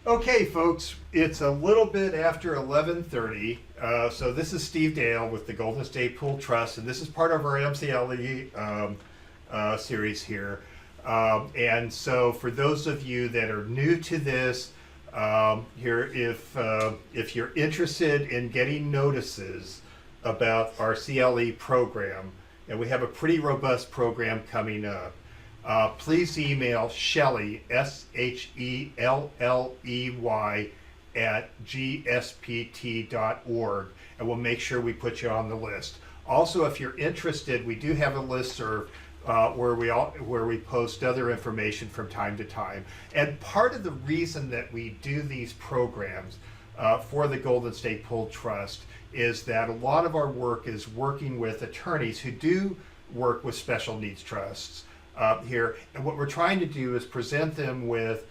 Okay, folks, it's a little bit after 11:30. So this is Steve Dale with the Golden State Pool Trust, and this is part of our MCLE series here. And so for those of you that are new to this, here, if you're interested in getting notices about our CLE program, and we have a pretty robust program coming up, please email Shelley, Shelley, at gspt.org, and we'll make sure we put you on the list. Also, if you're interested, we do have a listserv where we post other information from time to time. And part of the reason that we do these programs for the Golden State Pool Trust is that a lot of our work is working with attorneys who do work with special needs trusts here. And what we're trying to do is present them with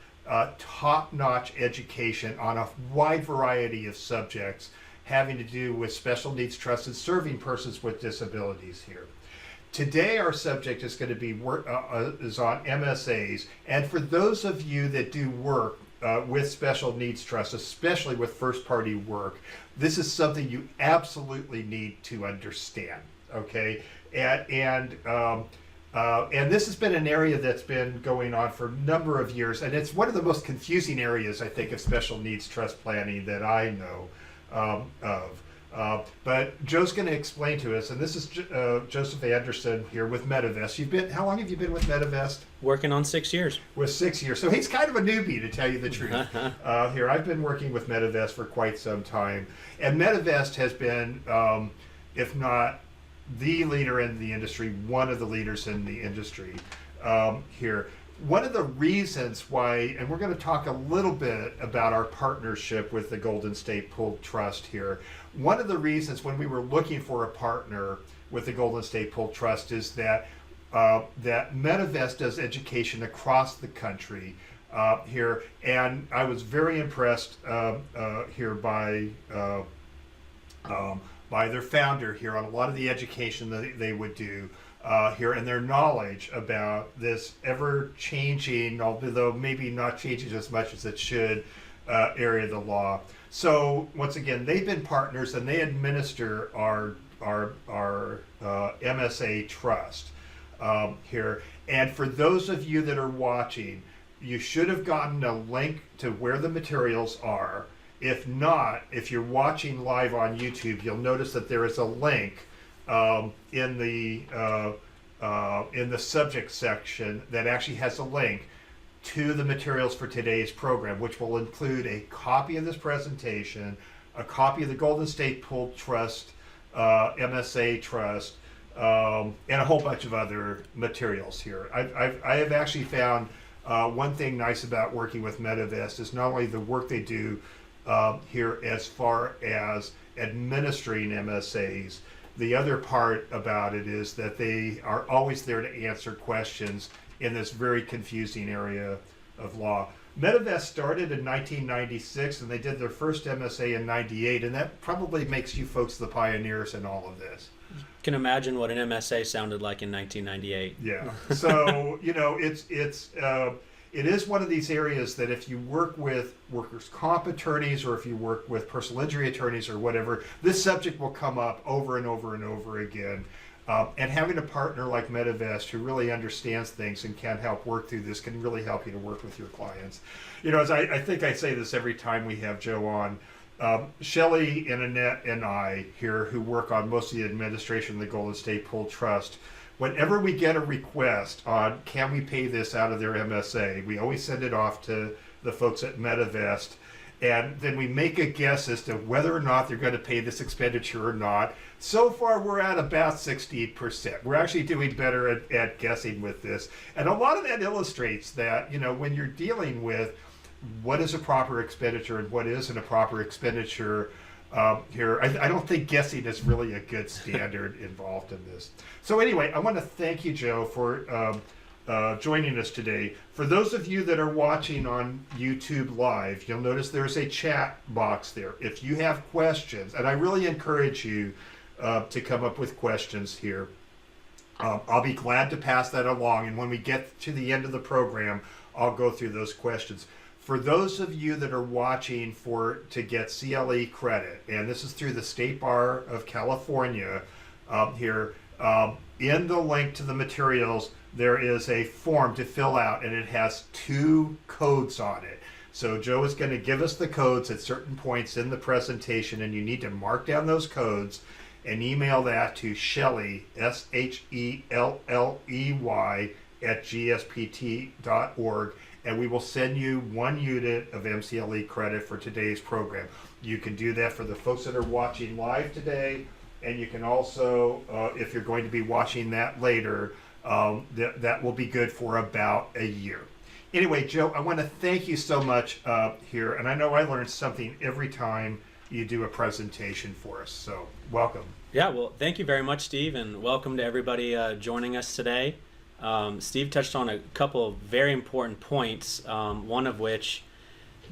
top-notch education on a wide variety of subjects having to do with special needs trusts and serving persons with disabilities here. Today our subject is going to be is on MSAs, and for those of you that do work with special needs trusts, especially with first-party work, this is something you absolutely need to understand. Okay, and this has been an area that's been going on for a number of years, and it's one of the most confusing areas, I think, of special needs trust planning that I know of. But Joe's going to explain to us, and this is Joseph Anderson here with Medivest. How long have you been with Medivest? Working on 6 years. With 6 years. So he's kind of a newbie, to tell you the truth. Here, I've been working with Medivest for quite some time, and Medivest has been, if not the leader in the industry, one of the leaders in the industry here. One of the reasons why, and we're going to talk a little bit about our partnership with the Golden State Pool Trust here. One of the reasons when we were looking for a partner with the Golden State Pool Trust is that that Medivest does education across the country here, and I was very impressed here by their founder here on a lot of the education that they would do here, and their knowledge about this ever-changing, although maybe not changing as much as it should, area of the law. So once again, they've been partners, and they administer our MSA trust here. And for those of you that are watching, you should have gotten a link to where the materials are. If not, if you're watching live on YouTube, you'll notice that there is a link in the subject section that actually has a link to the materials for today's program, which will include a copy of this presentation, a copy of the Golden State Pool Trust, MSA Trust, and a whole bunch of other materials here. I have actually found one thing nice about working with Medivest is not only the work they do here as far as administering MSAs. The other part about it is that they are always there to answer questions in this very confusing area of law. Medivest started in 1996, and they did their first MSA in 98, and that probably makes you folks the pioneers in all of this. You can imagine what an MSA sounded like in 1998. Yeah. So, it is one of these areas that if you work with workers' comp attorneys, or if you work with personal injury attorneys or whatever, this subject will come up over and over and over again. And having a partner like Medivest who really understands things and can help work through this can really help you to work with your clients. As I think I say this every time we have Joe on, Shelley and Annette and I here, who work on most of the administration of the Golden State Pool Trust, whenever we get a request on can we pay this out of their MSA, we always send it off to the folks at Medivest, and then we make a guess as to whether or not they're going to pay this expenditure or not. So far, we're at about 68%. We're actually doing better at guessing with this. And a lot of that illustrates that, when you're dealing with what is a proper expenditure and what isn't a proper expenditure, here, I don't think guessing is really a good standard involved in this. So anyway, I want to thank you, Joe, for joining us today. For those of you that are watching on YouTube Live, you'll notice there's a chat box there. If you have questions, and I really encourage you to come up with questions here, I'll be glad to pass that along, and when we get to the end of the program, I'll go through those questions. For those of you that are watching to get CLE credit, and this is through the State Bar of California here, in the link to the materials, there is a form to fill out, and it has 2 codes on it. So Joe is going to give us the codes at certain points in the presentation, and you need to mark down those codes and email that to Shelley, Shelley, at gspt.org, and we will send you 1 unit of MCLE credit for today's program. You can do that for the folks that are watching live today, and you can also, if you're going to be watching that later, that will be good for about a year. Anyway, Joe, I want to thank you so much here, and I know I learn something every time you do a presentation for us, so welcome. Yeah, well, thank you very much, Steve, and welcome to everybody joining us today. Steve touched on a couple of very important points, one of which,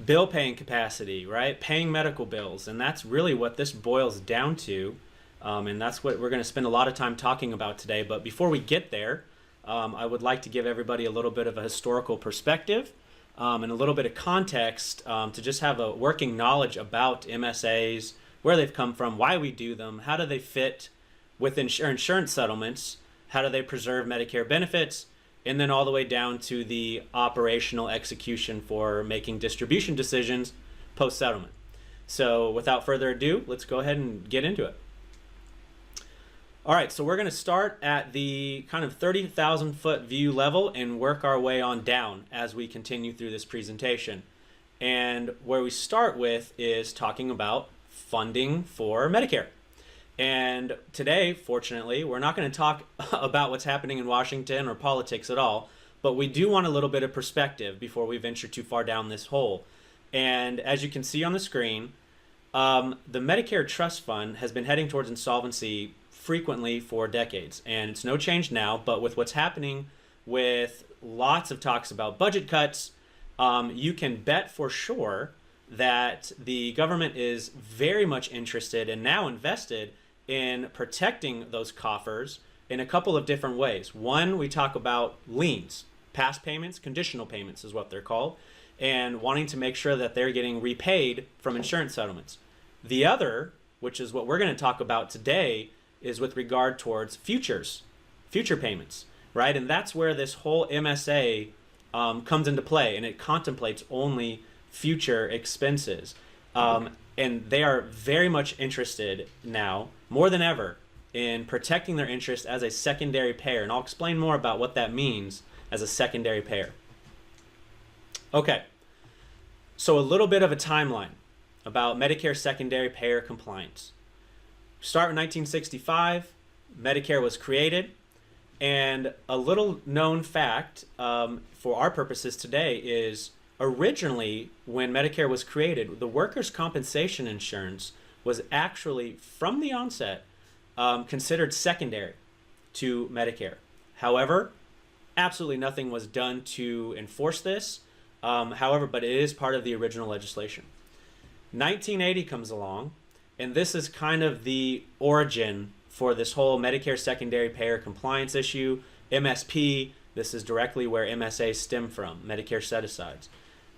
bill paying capacity, right? Paying medical bills, and that's really what this boils down to, and that's what we're going to spend a lot of time talking about today. But before we get there, I would like to give everybody a little bit of a historical perspective and a little bit of context to just have a working knowledge about MSAs, where they've come from, why we do them, how do they fit with insurance settlements, how do they preserve Medicare benefits, and then all the way down to the operational execution for making distribution decisions post-settlement. So without further ado, let's go ahead and get into it. All right, so we're going to start at the kind of 30,000 foot view level and work our way on down as we continue through this presentation. And where we start with is talking about funding for Medicare. And today, fortunately, we're not going to talk about what's happening in Washington or politics at all, but we do want a little bit of perspective before we venture too far down this hole. And as you can see on the screen, the Medicare Trust Fund has been heading towards insolvency frequently for decades, and it's no change now. But with what's happening with lots of talks about budget cuts, you can bet for sure that the government is very much interested and now invested in protecting those coffers in a couple of different ways. One, we talk about liens, past payments, conditional payments is what they're called, and wanting to make sure that they're getting repaid from insurance settlements. The other, which is what we're going to talk about today, is with regard towards future payments, right? And that's where this whole MSA comes into play, and it contemplates only future expenses. And they are very much interested now, more than ever, in protecting their interest as a secondary payer. And I'll explain more about what that means as a secondary payer. Okay, so a little bit of a timeline about Medicare secondary payer compliance. Start in 1965, Medicare was created, and a little known fact for our purposes today is originally when Medicare was created, the workers' compensation insurance was actually, from the onset, considered secondary to Medicare. However, absolutely nothing was done to enforce this, but it is part of the original legislation. 1980 comes along, and this is kind of the origin for this whole Medicare secondary payer compliance issue. MSP, this is directly where MSAs stem from, Medicare set-asides.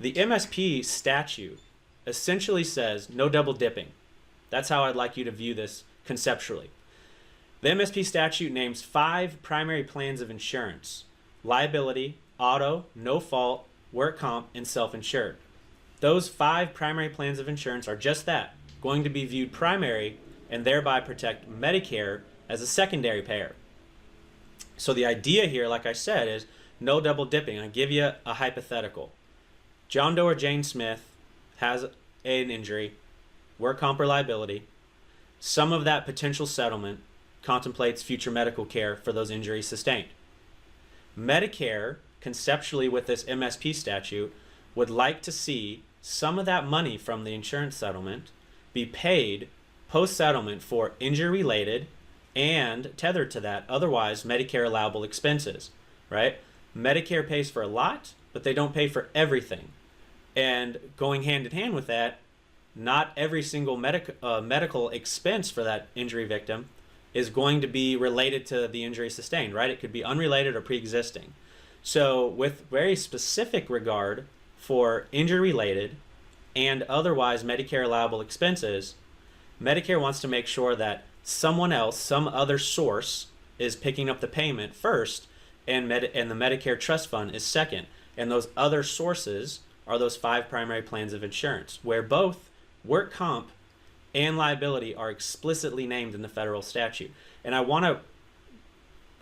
The MSP statute essentially says no double dipping. That's how I'd like you to view this conceptually. The MSP statute names 5 primary plans of insurance: liability, auto, no fault, work comp, and self-insured. Those 5 primary plans of insurance are just that, going to be viewed primary and thereby protect Medicare as a secondary payer. So the idea here, like I said, is no double dipping. I'll give you a hypothetical. John Doe or Jane Smith has an injury, work comp or liability. Some of that potential settlement contemplates future medical care for those injuries sustained. Medicare, conceptually with this MSP statute, would like to see some of that money from the insurance settlement be paid post-settlement for injury-related and tethered to that otherwise Medicare allowable expenses, right? Medicare pays for a lot, but they don't pay for everything. And going hand in hand with that, not every single medical expense for that injury victim is going to be related to the injury sustained, right? It could be unrelated or pre-existing. So with very specific regard for injury-related and otherwise Medicare allowable expenses, Medicare wants to make sure that someone else, some other source, is picking up the payment first, and the Medicare Trust Fund is second. And those other sources are those 5 primary plans of insurance, where both work comp and liability are explicitly named in the federal statute. And I want to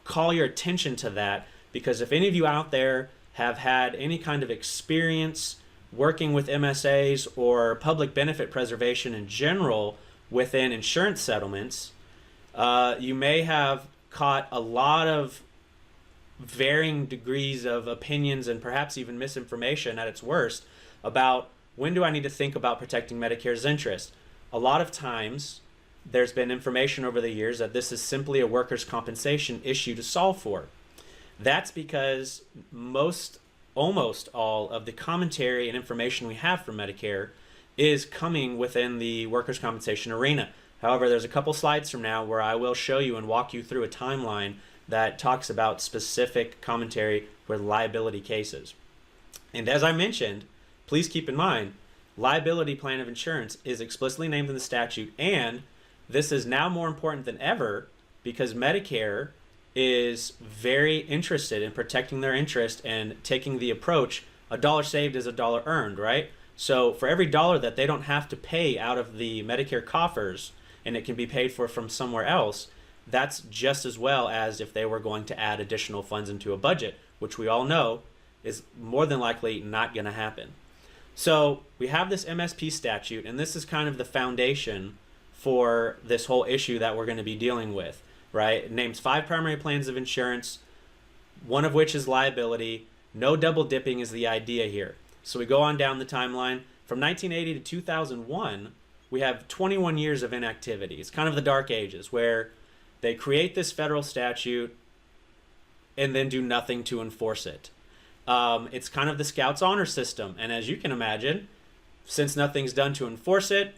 call your attention to that, because if any of you out there have had any kind of experience working with MSAs or public benefit preservation in general within insurance settlements, you may have caught a lot of varying degrees of opinions and perhaps even misinformation at its worst about when do I need to think about protecting Medicare's interest. A lot of times there's been information over the years that this is simply a workers' compensation issue to solve for. That's because almost all of the commentary and information we have from Medicare is coming within the workers' compensation arena. However, there's a couple slides from now where I will show you and walk you through a timeline that talks about specific commentary with liability cases. And as I mentioned, please keep in mind, liability plan of insurance is explicitly named in the statute, and this is now more important than ever because Medicare is very interested in protecting their interest and taking the approach, a dollar saved is a dollar earned, right? So for every dollar that they don't have to pay out of the Medicare coffers, and it can be paid for from somewhere else, that's just as well as if they were going to add additional funds into a budget, which we all know is more than likely not going to happen. So we have this MSP statute, and this is kind of the foundation for this whole issue that we're going to be dealing with, right? It names 5 primary plans of insurance, one of which is liability. No double dipping is the idea here. So we go on down the timeline. From 1980 to 2001, we have 21 years of inactivity. It's kind of the dark ages where they create this federal statute and then do nothing to enforce it. It's kind of the Scouts honor system. And as you can imagine, since nothing's done to enforce it,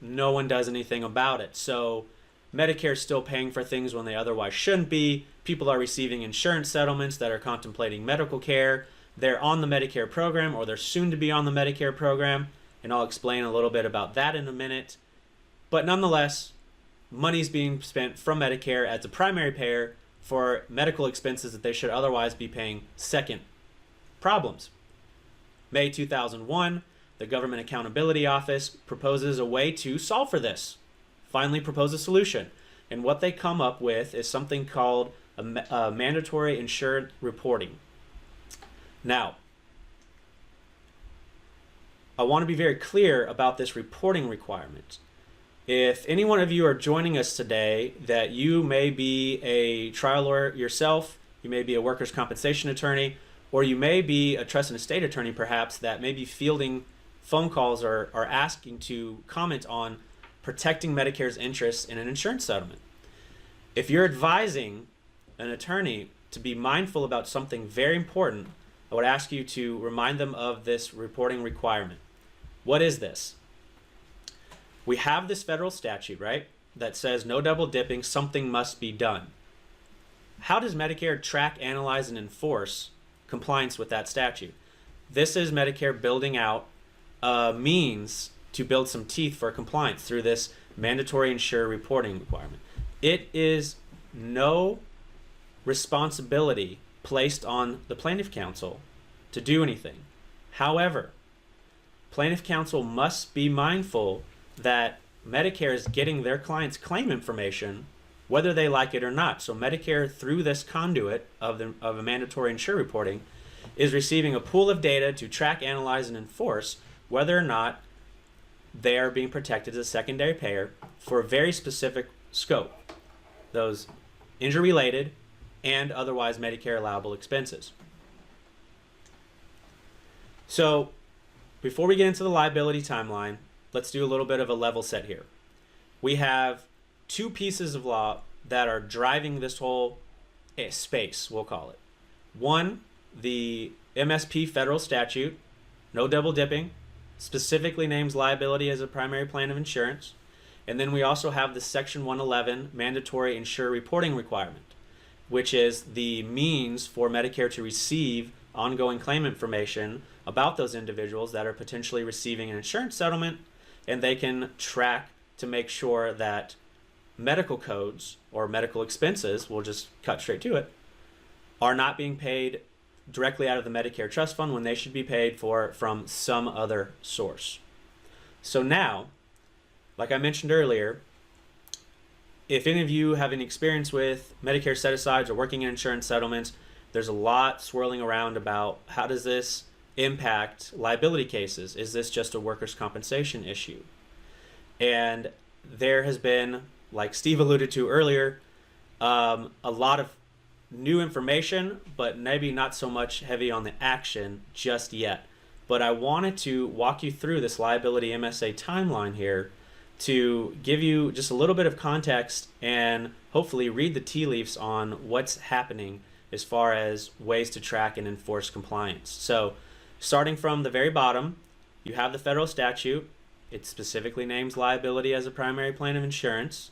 no one does anything about it. So Medicare's still paying for things when they otherwise shouldn't be. People are receiving insurance settlements that are contemplating medical care. They're on the Medicare program, or they're soon to be on the Medicare program. And I'll explain a little bit about that in a minute. But nonetheless, money's being spent from Medicare as a primary payer for medical expenses that they should otherwise be paying second. Problems. May 2001, the Government Accountability Office proposes a way to solve for this. Finally propose a solution. And what they come up with is something called a mandatory insured reporting. Now, I want to be very clear about this reporting requirement. If any one of you are joining us today that you may be a trial lawyer yourself, you may be a workers' compensation attorney, or you may be a trust and estate attorney perhaps that may be fielding phone calls or asking to comment on protecting Medicare's interests in an insurance settlement. If you're advising an attorney to be mindful about something very important, I would ask you to remind them of this reporting requirement. What is this? We have this federal statute, right, that says no double dipping, something must be done. How does Medicare track, analyze, and enforce compliance with that statute? This is Medicare building out a means to build some teeth for compliance through this mandatory insurer reporting requirement. It is no responsibility placed on the plaintiff counsel to do anything. However, plaintiff counsel must be mindful that Medicare is getting their clients' claim information whether they like it or not. So Medicare, through this conduit of a mandatory insurer reporting, is receiving a pool of data to track, analyze, and enforce whether or not they are being protected as a secondary payer for a very specific scope. Those injury-related and otherwise Medicare allowable expenses. So before we get into the liability timeline, let's do a little bit of a level set here. We have 2 pieces of law that are driving this whole space, we'll call it. One, the MSP federal statute, no double dipping, specifically names liability as a primary plan of insurance. And then we also have the Section 111 mandatory insurer reporting requirement, which is the means for Medicare to receive ongoing claim information about those individuals that are potentially receiving an insurance settlement, and they can track to make sure that medical codes or medical expenses, we'll just cut straight to it, are not being paid directly out of the Medicare trust fund when they should be paid for from some other source. So now, like I mentioned earlier, if any of you have any experience with Medicare set-asides or working in insurance settlements, there's a lot swirling around about how does this impact liability cases? Is this just a workers' compensation issue? And there has been, like Steve alluded to earlier, a lot of new information, but maybe not so much heavy on the action just yet. But I wanted to walk you through this liability MSA timeline here to give you just a little bit of context and hopefully read the tea leaves on what's happening as far as ways to track and enforce compliance. So starting from the very bottom, you have the federal statute. It specifically names liability as a primary plan of insurance.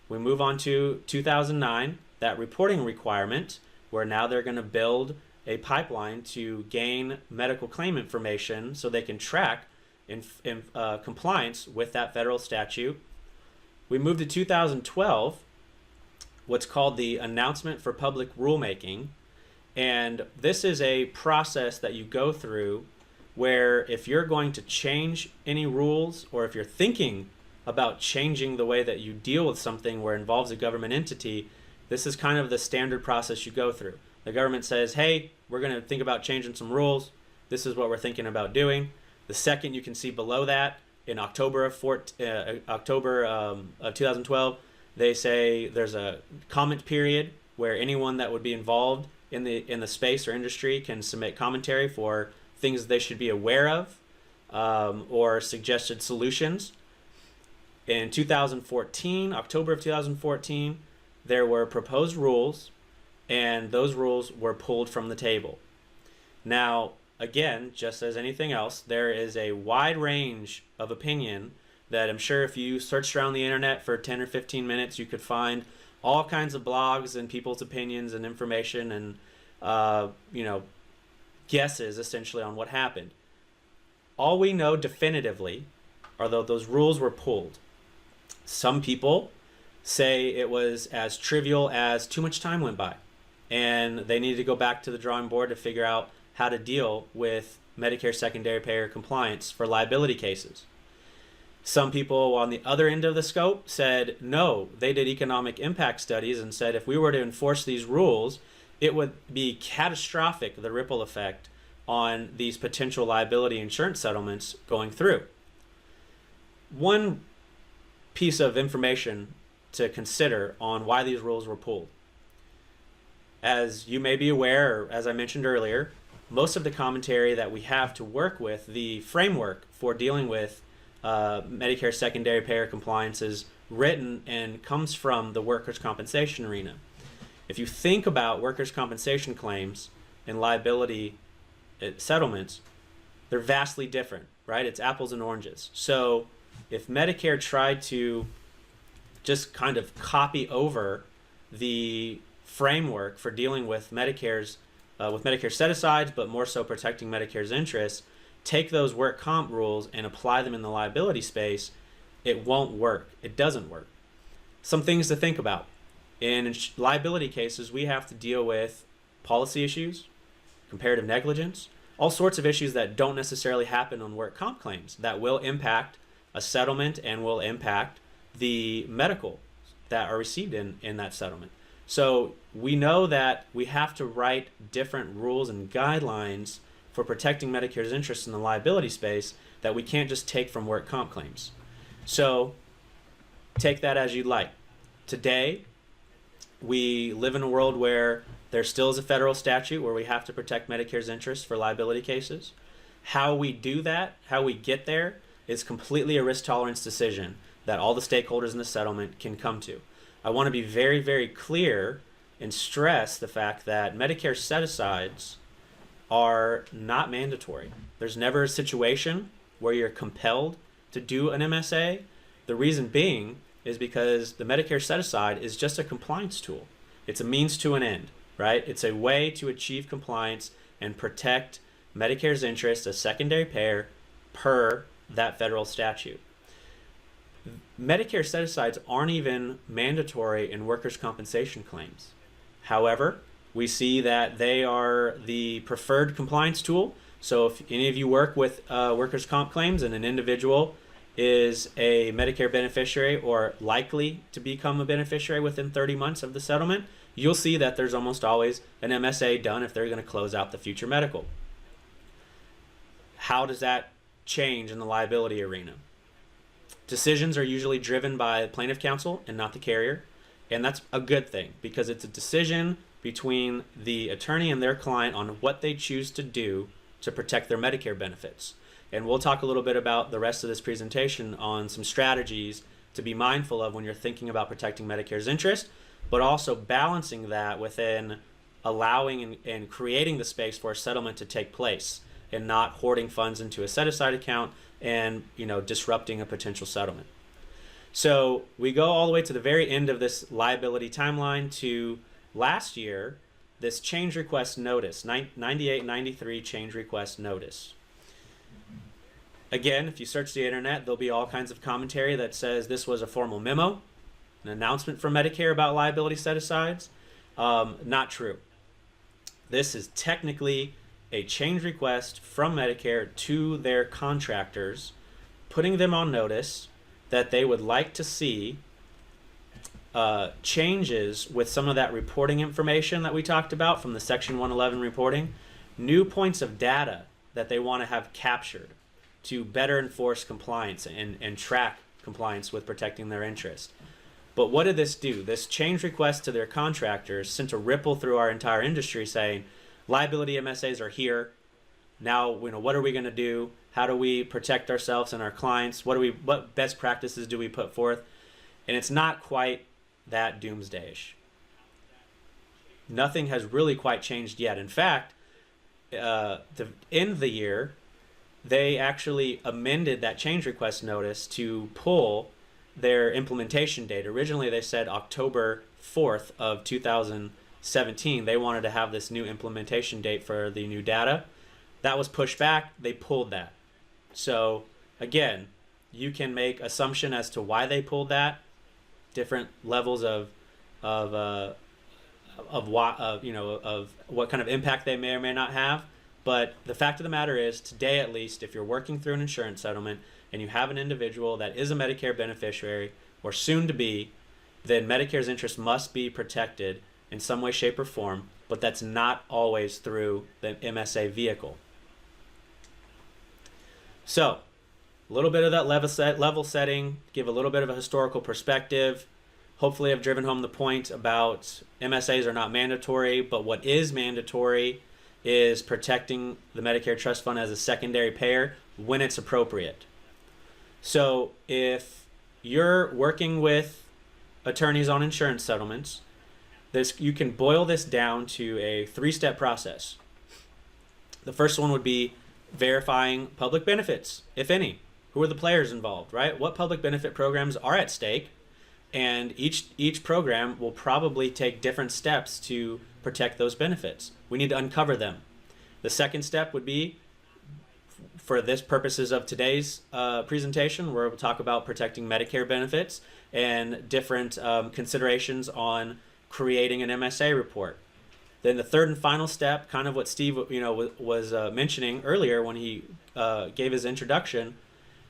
We move on to 2009, that reporting requirement, where now they're going to build a pipeline to gain medical claim information so they can track in compliance with that federal statute. We move to 2012, what's called the Announcement for Public Rulemaking. And this is a process that you go through where if you're going to change any rules, or if you're thinking about changing the way that you deal with something where it involves a government entity, this is kind of the standard process you go through. The government says, hey, we're going to think about changing some rules. This is what we're thinking about doing. The second you can see below that, in October of 2012, they say there's a comment period where anyone that would be involved in the space or industry can submit commentary for things they should be aware of or suggested solutions. In 2014, October of 2014, there were proposed rules, and those rules were pulled from the table. Now, again, just as anything else, there is a wide range of opinion that I'm sure if you searched around the internet for 10 or 15 minutes, you could find all kinds of blogs and people's opinions and information and, guesses essentially on what happened. All we know definitively are that those rules were pulled. Some people say it was as trivial as too much time went by and they needed to go back to the drawing board to figure out how to deal with Medicare secondary payer compliance for liability cases. Some people on the other end of the scope said no, they did economic impact studies and said if we were to enforce these rules, it would be catastrophic, the ripple effect on these potential liability insurance settlements going through. One piece of information to consider on why these rules were pulled. As you may be aware, or as I mentioned earlier, most of the commentary that we have to work with, the framework for dealing with Medicare secondary payer compliance, is written and comes from the workers' compensation arena. If you think about workers' compensation claims and liability settlements, they're vastly different, right? It's apples and oranges. So if Medicare tried to just kind of copy over the framework for dealing with Medicare set-asides, but more so protecting Medicare's interests, take those work comp rules and apply them in the liability space, it won't work. It doesn't work. Some things to think about. In liability cases, we have to deal with policy issues, comparative negligence, all sorts of issues that don't necessarily happen on work comp claims that will impact a settlement and will impact the medical that are received in that settlement. So we know that we have to write different rules and guidelines for protecting Medicare's interests in the liability space that we can't just take from work comp claims. So take that as you'd like. Today, we live in a world where there still is a federal statute where we have to protect Medicare's interests for liability cases. How we do that, how we get there, is completely a risk tolerance decision that all the stakeholders in the settlement can come to. I want to be very, very clear and stress the fact that Medicare set-asides are not mandatory. There's never a situation where you're compelled to do an MSA. The reason being is because the Medicare set-aside is just a compliance tool. It's a means to an end, right? It's a way to achieve compliance and protect Medicare's interest a secondary payer per that federal statute. Medicare set-asides aren't even mandatory in workers' compensation claims. However, we see that they are the preferred compliance tool. So if any of you work with workers' comp claims and an individual is a Medicare beneficiary or likely to become a beneficiary within 30 months of the settlement, you'll see that there's almost always an MSA done if they're going to close out the future medical. How does that change in the liability arena? Decisions are usually driven by plaintiff counsel and not the carrier, and that's a good thing because it's a decision between the attorney and their client on what they choose to do to protect their Medicare benefits. And we'll talk a little bit about the rest of this presentation on some strategies to be mindful of when you're thinking about protecting Medicare's interest, but also balancing that within allowing and creating the space for a settlement to take place and not hoarding funds into a set-aside account and disrupting a potential settlement. So we go all the way to the very end of this liability timeline to last year, this change request notice, 9893 change request notice. Again, if you search the internet, there'll be all kinds of commentary that says this was a formal memo, an announcement from Medicare about liability set-asides. Not true. This is technically a change request from Medicare to their contractors, putting them on notice that they would like to see changes with some of that reporting information that we talked about from the Section 111 reporting, new points of data that they want to have captured to better enforce compliance and track compliance with protecting their interest. But what did this do? This change request to their contractors sent a ripple through our entire industry saying, liability MSAs are here. Now, what are we going to do? How do we protect ourselves and our clients? What best practices do we put forth? And it's not quite that doomsdayish. Nothing has really quite changed yet. In fact, the end of the year, they actually amended that change request notice to pull their implementation date. Originally, they said October 4th of 2017. They wanted to have this new implementation date for the new data. That was pushed back. They pulled that. So again, you can make assumption as to why they pulled that. Different levels of what kind of impact they may or may not have. But the fact of the matter is, today at least, if you're working through an insurance settlement and you have an individual that is a Medicare beneficiary or soon to be, then Medicare's interest must be protected in some way, shape, or form, but that's not always through the MSA vehicle. So, a little bit of that level setting, give a little bit of a historical perspective. Hopefully I've driven home the point about MSAs are not mandatory, but what is mandatory is protecting the Medicare Trust Fund as a secondary payer when it's appropriate. So if you're working with attorneys on insurance settlements, you can boil this down to a 3-step process. The first one would be verifying public benefits, if any. Who are the players involved, right? What public benefit programs are at stake? And each program will probably take different steps to protect those benefits. We need to uncover them. The second step would be, for this purposes of today's presentation, where we'll talk about protecting Medicare benefits and different considerations on creating an MSA report. Then the third and final step, kind of what Steve was mentioning earlier when he gave his introduction,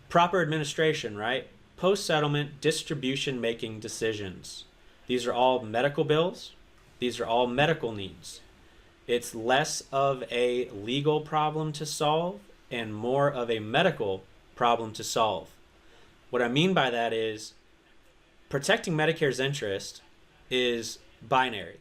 proper administration, right? Post-settlement distribution making decisions. These are all medical bills. These are all medical needs. It's less of a legal problem to solve and more of a medical problem to solve. What I mean by that is protecting Medicare's interest is binary.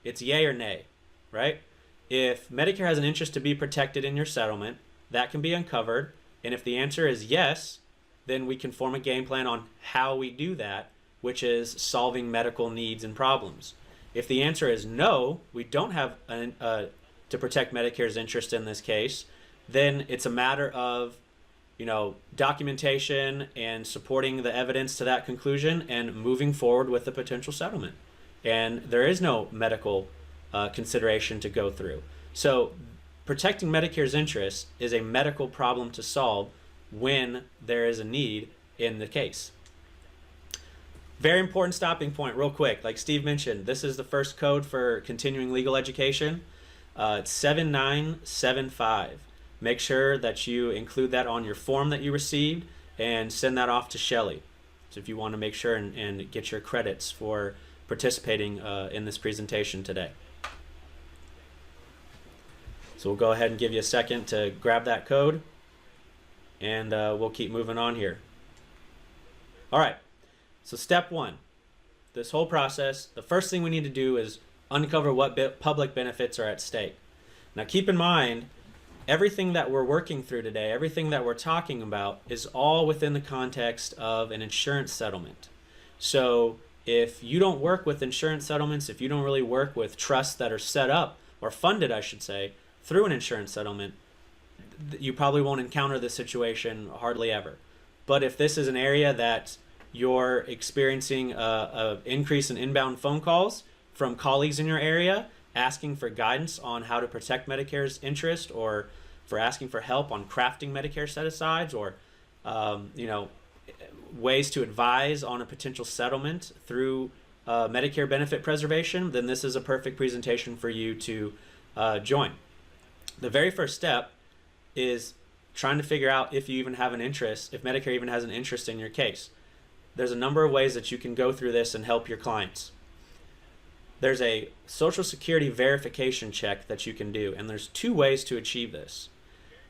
It's yay or nay, right? If Medicare has an interest to be protected in your settlement, that can be uncovered. And if the answer is yes, then we can form a game plan on how we do that, which is solving medical needs and problems. If the answer is no, we don't have to protect Medicare's interest in this case, then it's a matter of documentation and supporting the evidence to that conclusion and moving forward with the potential settlement. And there is no medical consideration to go through. So protecting Medicare's interest is a medical problem to solve when there is a need in the case. Very important stopping point real quick. Like Steve mentioned, this is the first code for continuing legal education. It's 7975. Make sure that you include that on your form that you received and send that off to Shelley. So if you want to make sure and get your credits for participating in this presentation today. So we'll go ahead and give you a second to grab that code, and we'll keep moving on here. All right, so step one, this whole process, the first thing we need to do is uncover what public benefits are at stake. Now keep in mind, everything that we're working through today, everything that we're talking about is all within the context of an insurance settlement. So if you don't work with insurance settlements, if you don't really work with trusts that are set up, or funded, I should say, through an insurance settlement, you probably won't encounter this situation hardly ever. But if this is an area that you're experiencing an increase in inbound phone calls from colleagues in your area asking for guidance on how to protect Medicare's interest, or for asking for help on crafting Medicare set-asides, or ways to advise on a potential settlement through Medicare benefit preservation, then this is a perfect presentation for you to join. The very first step is trying to figure out if you even have an interest, if Medicare even has an interest in your case. There's a number of ways that you can go through this and help your clients. There's a Social Security verification check that you can do, and there's two ways to achieve this.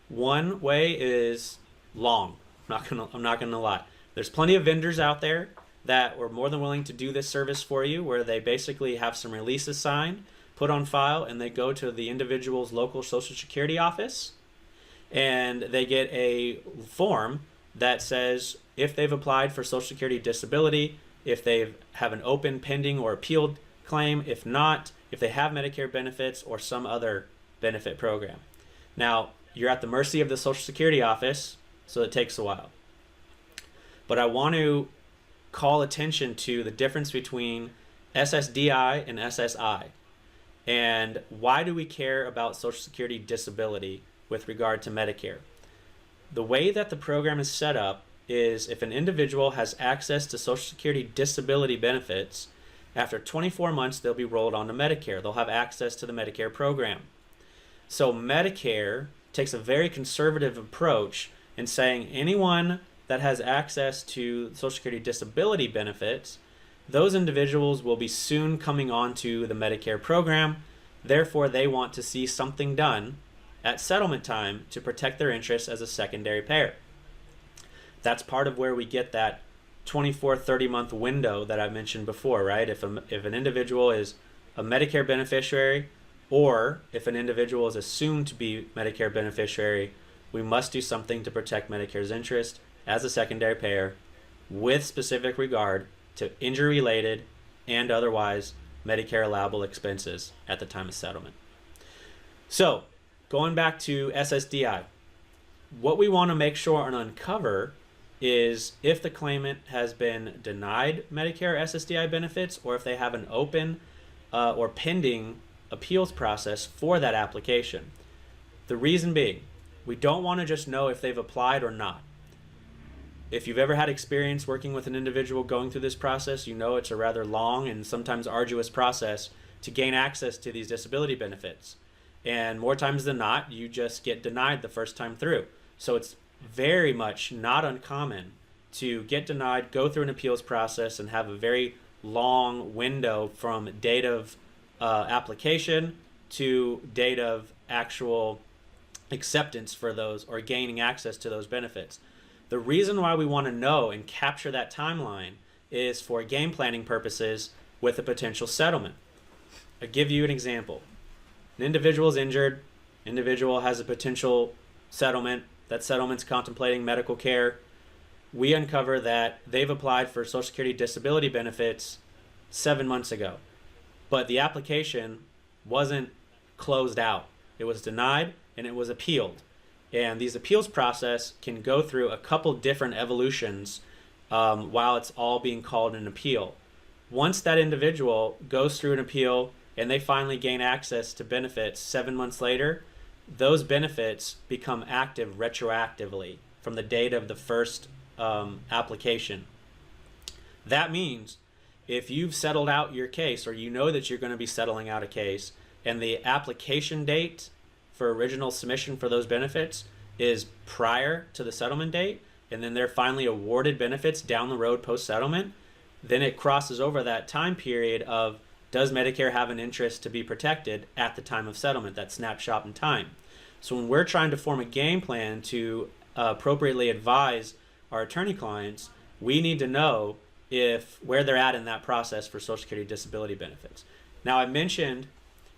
One way is long. I'm not gonna lie. There's plenty of vendors out there that are more than willing to do this service for you, where they basically have some releases signed, put on file, and they go to the individual's local Social Security office, and they get a form that says if they've applied for Social Security disability, if they have an open, pending, or appealed claim, if not, if they have Medicare benefits or some other benefit program. Now, you're at the mercy of the Social Security office, so it takes a while. But I want to call attention to the difference between SSDI and SSI. And why do we care about Social Security disability with regard to Medicare? The way that the program is set up is if an individual has access to Social Security disability benefits, after 24 months they'll be rolled onto Medicare. They'll have access to the Medicare program. So Medicare takes a very conservative approach in saying anyone that has access to Social Security disability benefits, those individuals will be soon coming on to the Medicare program. Therefore, they want to see something done at settlement time to protect their interests as a secondary payer. That's part of where we get that 24, 30-month window that I mentioned before, right? If an individual is a Medicare beneficiary, or if an individual is assumed to be Medicare beneficiary, we must do something to protect Medicare's interest as a secondary payer with specific regard to injury-related and otherwise Medicare allowable expenses at the time of settlement. So, going back to SSDI, what we want to make sure and uncover is if the claimant has been denied Medicare SSDI benefits, or if they have an open or pending appeals process for that application. The reason being, we don't want to just know if they've applied or not. If you've ever had experience working with an individual going through this process, you know it's a rather long and sometimes arduous process to gain access to these disability benefits. And more times than not, you just get denied the first time through. So it's very much not uncommon to get denied, go through an appeals process, and have a very long window from date of application to date of actual acceptance for those or gaining access to those benefits. The reason why we want to know and capture that timeline is for game planning purposes with a potential settlement. I'll give you an example. An individual is injured, individual has a potential settlement, that settlement's contemplating medical care. We uncover that they've applied for Social Security disability benefits 7 months ago, but the application wasn't closed out. It was denied and it was appealed. And these appeals process can go through a couple different evolutions while it's all being called an appeal. Once that individual goes through an appeal and they finally gain access to benefits 7 months later, those benefits become active retroactively from the date of the first application. That means if you've settled out your case, or you know that you're going to be settling out a case, and the application date for original submission for those benefits is prior to the settlement date, and then they're finally awarded benefits down the road post-settlement, then it crosses over that time period of, does Medicare have an interest to be protected at the time of settlement, that snapshot in time. So when we're trying to form a game plan to appropriately advise our attorney clients, we need to know where they're at in that process for Social Security disability benefits. Now, I mentioned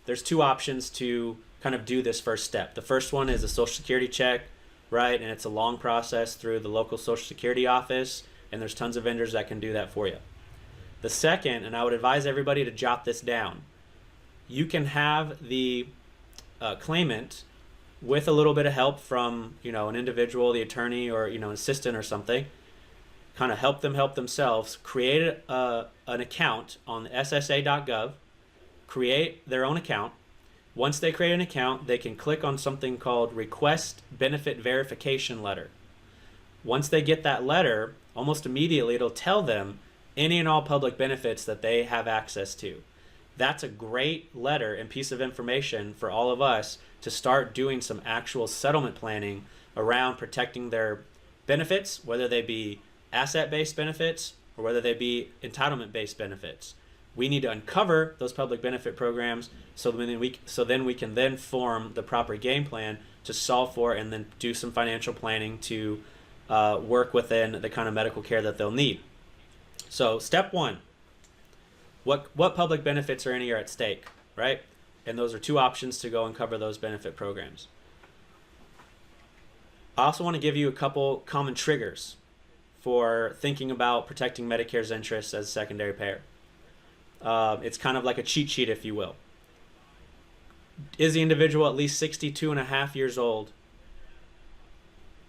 there's two options to kind of do this first step. The first one is a Social Security check, right? And it's a long process through the local Social Security office, and there's tons of vendors that can do that for you. The second, and I would advise everybody to jot this down, you can have the claimant, with a little bit of help from an individual, the attorney, or an assistant or something, kind of help themselves, create an account on ssa.gov, create their own account. Once they create an account, they can click on something called Request Benefit Verification Letter. Once they get that letter, almost immediately it'll tell them any and all public benefits that they have access to. That's a great letter and piece of information for all of us to start doing some actual settlement planning around protecting their benefits, whether they be asset-based benefits or whether they be entitlement-based benefits. We need to uncover those public benefit programs so then we can then form the proper game plan to solve for and then do some financial planning to work within the kind of medical care that they'll need. So step one, what public benefits are at stake, right? And those are two options to go and cover those benefit programs. I also want to give you a couple common triggers for thinking about protecting Medicare's interests as a secondary payer. It's kind of like a cheat sheet, if you will. Is the individual at least 62 and a half years old?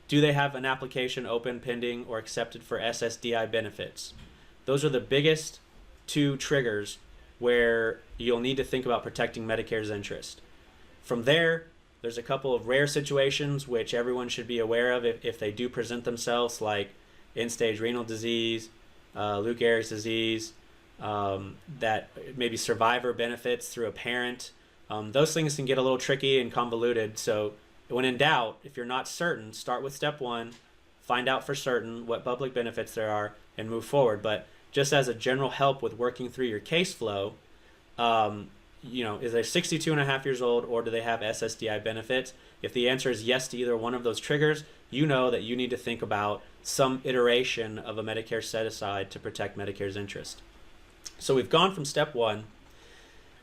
Do they have an application open, pending, or accepted for SSDI benefits? Those are the biggest two triggers where you'll need to think about protecting Medicare's interest. From there, there's a couple of rare situations which everyone should be aware of if they do present themselves, like end-stage renal disease, Lou Gehrig's disease, that maybe survivor benefits through a parent. Those things can get a little tricky and convoluted. So when in doubt, if you're not certain, start with step one, find out for certain what public benefits there are, and move forward. But just as a general help with working through your case flow, is they 62 and a half years old, or do they have SSDI benefits? If the answer is yes to either one of those triggers, you know that you need to think about some iteration of a Medicare set-aside to protect Medicare's interest. So we've gone from step one.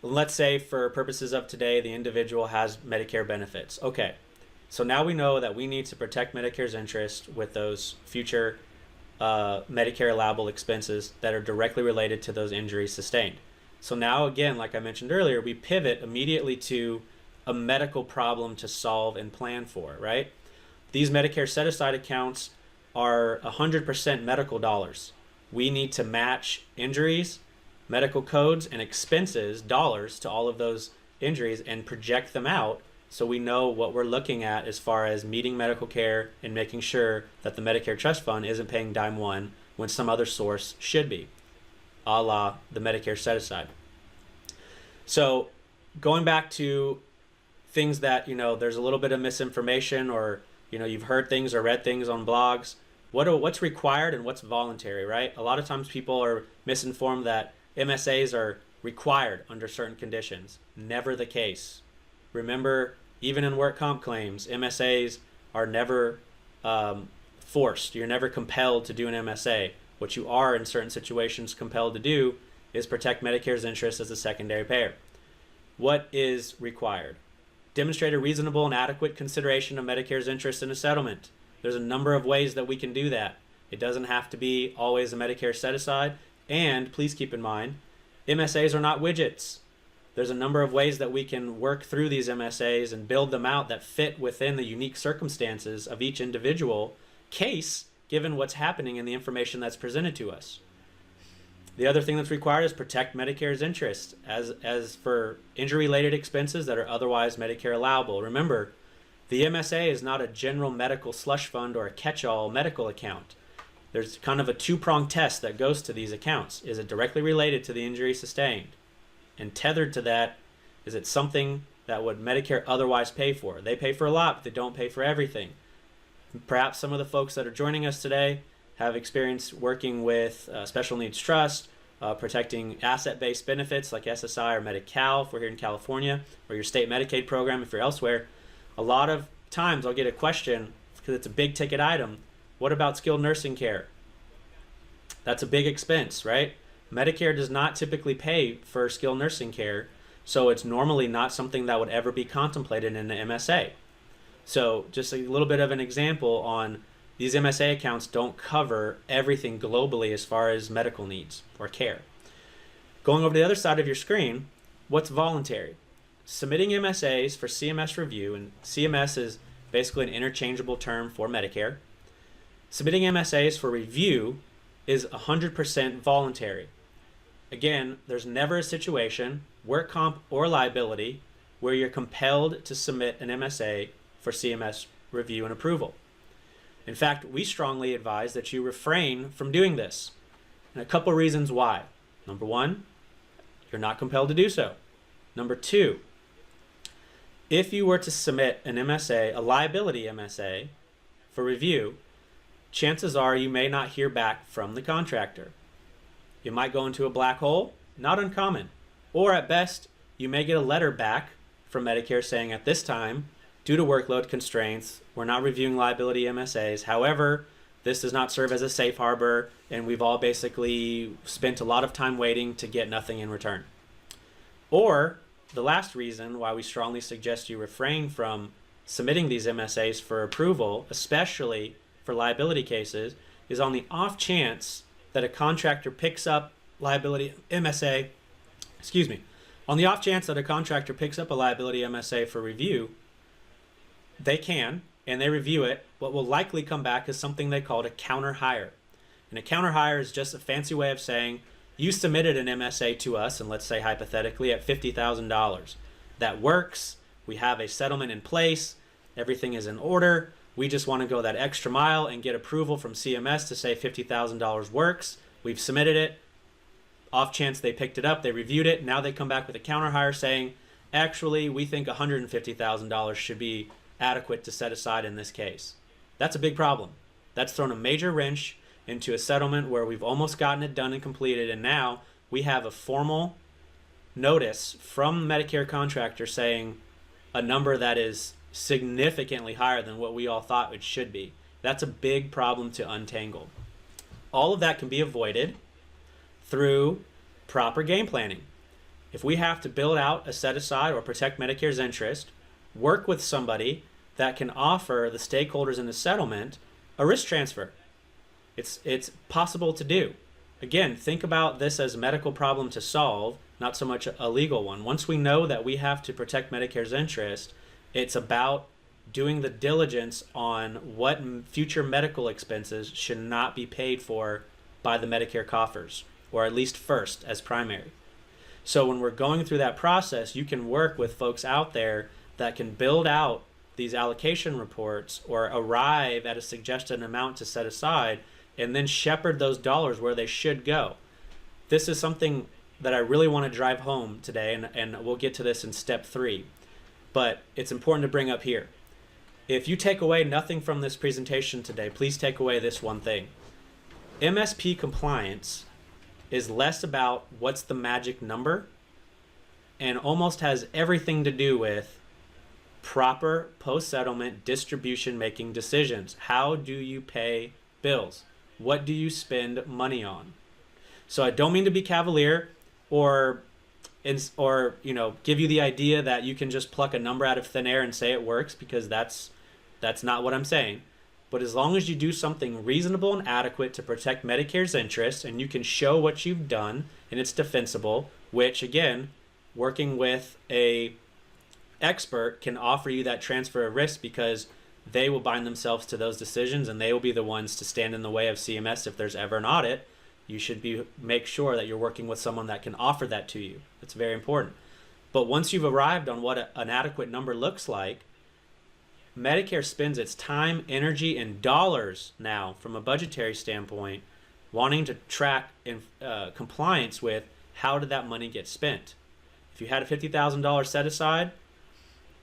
Let's say for purposes of today, the individual has Medicare benefits. Okay, so now we know that we need to protect Medicare's interest with those future Medicare allowable expenses that are directly related to those injuries sustained. So now again, like I mentioned earlier, we pivot immediately to a medical problem to solve and plan for, right? These Medicare set-aside accounts are 100% medical dollars. We need to match injuries, medical codes, and expenses, dollars, to all of those injuries and project them out so we know what we're looking at as far as meeting medical care and making sure that the Medicare Trust Fund isn't paying dime one when some other source should be, a la the Medicare set-aside. So going back to things that, there's a little bit of misinformation, or, you've heard things or read things on blogs. What's required and what's voluntary, right? A lot of times people are misinformed that MSAs are required under certain conditions. Never the case. Remember, even in work comp claims, MSAs are never forced. You're never compelled to do an MSA. What you are in certain situations compelled to do is protect Medicare's interest as a secondary payer. What is required? Demonstrate a reasonable and adequate consideration of Medicare's interest in a settlement. There's a number of ways that we can do that. It doesn't have to be always a Medicare set-aside. And please keep in mind, MSAs are not widgets. There's a number of ways that we can work through these MSAs and build them out that fit within the unique circumstances of each individual case, given what's happening and the information that's presented to us. The other thing that's required is protect Medicare's interest as for injury-related expenses that are otherwise Medicare allowable. Remember, The MSA is not a general medical slush fund or a catch-all medical account. There's kind of a two-pronged test that goes to these accounts. Is it directly related to the injury sustained? And tethered to that, is it something that would Medicare otherwise pay for? They pay for a lot, but they don't pay for everything. Perhaps some of the folks that are joining us today have experience working with special needs trust, protecting asset-based benefits like SSI or Medi-Cal if we're here in California, or your state Medicaid program if you're elsewhere. A lot of times I'll get a question, because it's a big ticket item, what about skilled nursing care? That's a big expense, right? Medicare does not typically pay for skilled nursing care, so it's normally not something that would ever be contemplated in the MSA. So just a little bit of an example on these MSA accounts don't cover everything globally as far as medical needs or care. Going over to the other side of your screen, what's voluntary? Submitting MSAs for CMS review, and CMS is basically an interchangeable term for Medicare. Submitting MSAs for review is 100% voluntary. Again, there's never a situation, work comp or liability, where you're compelled to submit an MSA for CMS review and approval. In fact, we strongly advise that you refrain from doing this. And a couple reasons why. Number one, you're not compelled to do so. Number two, if you were to submit an MSA, a liability MSA, for review, chances are you may not hear back from the contractor. You might go into a black hole, not uncommon. Or at best, you may get a letter back from Medicare saying at this time, due to workload constraints, we're not reviewing liability MSAs. However, this does not serve as a safe harbor, and we've all basically spent a lot of time waiting to get nothing in return. Or the last reason why we strongly suggest you refrain from submitting these MSAs for approval, especially for liability cases, is on the off chance that a contractor picks up liability MSA, on the off chance that a contractor picks up a liability MSA for review, they can, and they review it. What will likely come back is something they call a counter hire. And a counter hire is just a fancy way of saying, you submitted an MSA to us, and let's say hypothetically at $50,000. That works. We have a settlement in place. Everything is in order. We just want to go that extra mile and get approval from CMS to say $50,000 works. We've submitted it. Off chance they picked it up, they reviewed it. Now they come back with a counter hire saying, actually, we think $150,000 should be adequate to set aside in this case. That's a big problem. That's thrown a major wrench into a settlement where we've almost gotten it done and completed, and now we have a formal notice from Medicare contractor saying a number that is significantly higher than what we all thought it should be. That's a big problem to untangle. All of that can be avoided through proper game planning. If we have to build out a set aside or protect Medicare's interest, work with somebody that can offer the stakeholders in the settlement a risk transfer. It's possible to do. Again, think about this as a medical problem to solve, not so much a legal one. Once we know that we have to protect Medicare's interest, it's about doing the diligence on what future medical expenses should not be paid for by the Medicare coffers, or at least first as primary. So when we're going through that process, you can work with folks out there that can build out these allocation reports or arrive at a suggested amount to set aside and then shepherd those dollars where they should go. This is something that I really want to drive home today, and we'll get to this in step 3. But it's important to bring up here. If you take away nothing from this presentation today, please take away this one thing. MSP compliance is less about what's the magic number and almost has everything to do with proper post-settlement distribution making decisions. How do you pay bills? What do you spend money on? So I don't mean to be cavalier or give you the idea that you can just pluck a number out of thin air and say it works, because that's not what I'm saying. But as long as you do something reasonable and adequate to protect Medicare's interests, and you can show what you've done and it's defensible, which again, working with a expert can offer you that transfer of risk, because they will bind themselves to those decisions and they will be the ones to stand in the way of CMS if there's ever an audit. You should make sure that you're working with someone that can offer that to you. It's very important. But once you've arrived on what an adequate number looks like, Medicare spends its time, energy, and dollars now from a budgetary standpoint wanting to track in, compliance with how did that money get spent. If you had a $50,000 set aside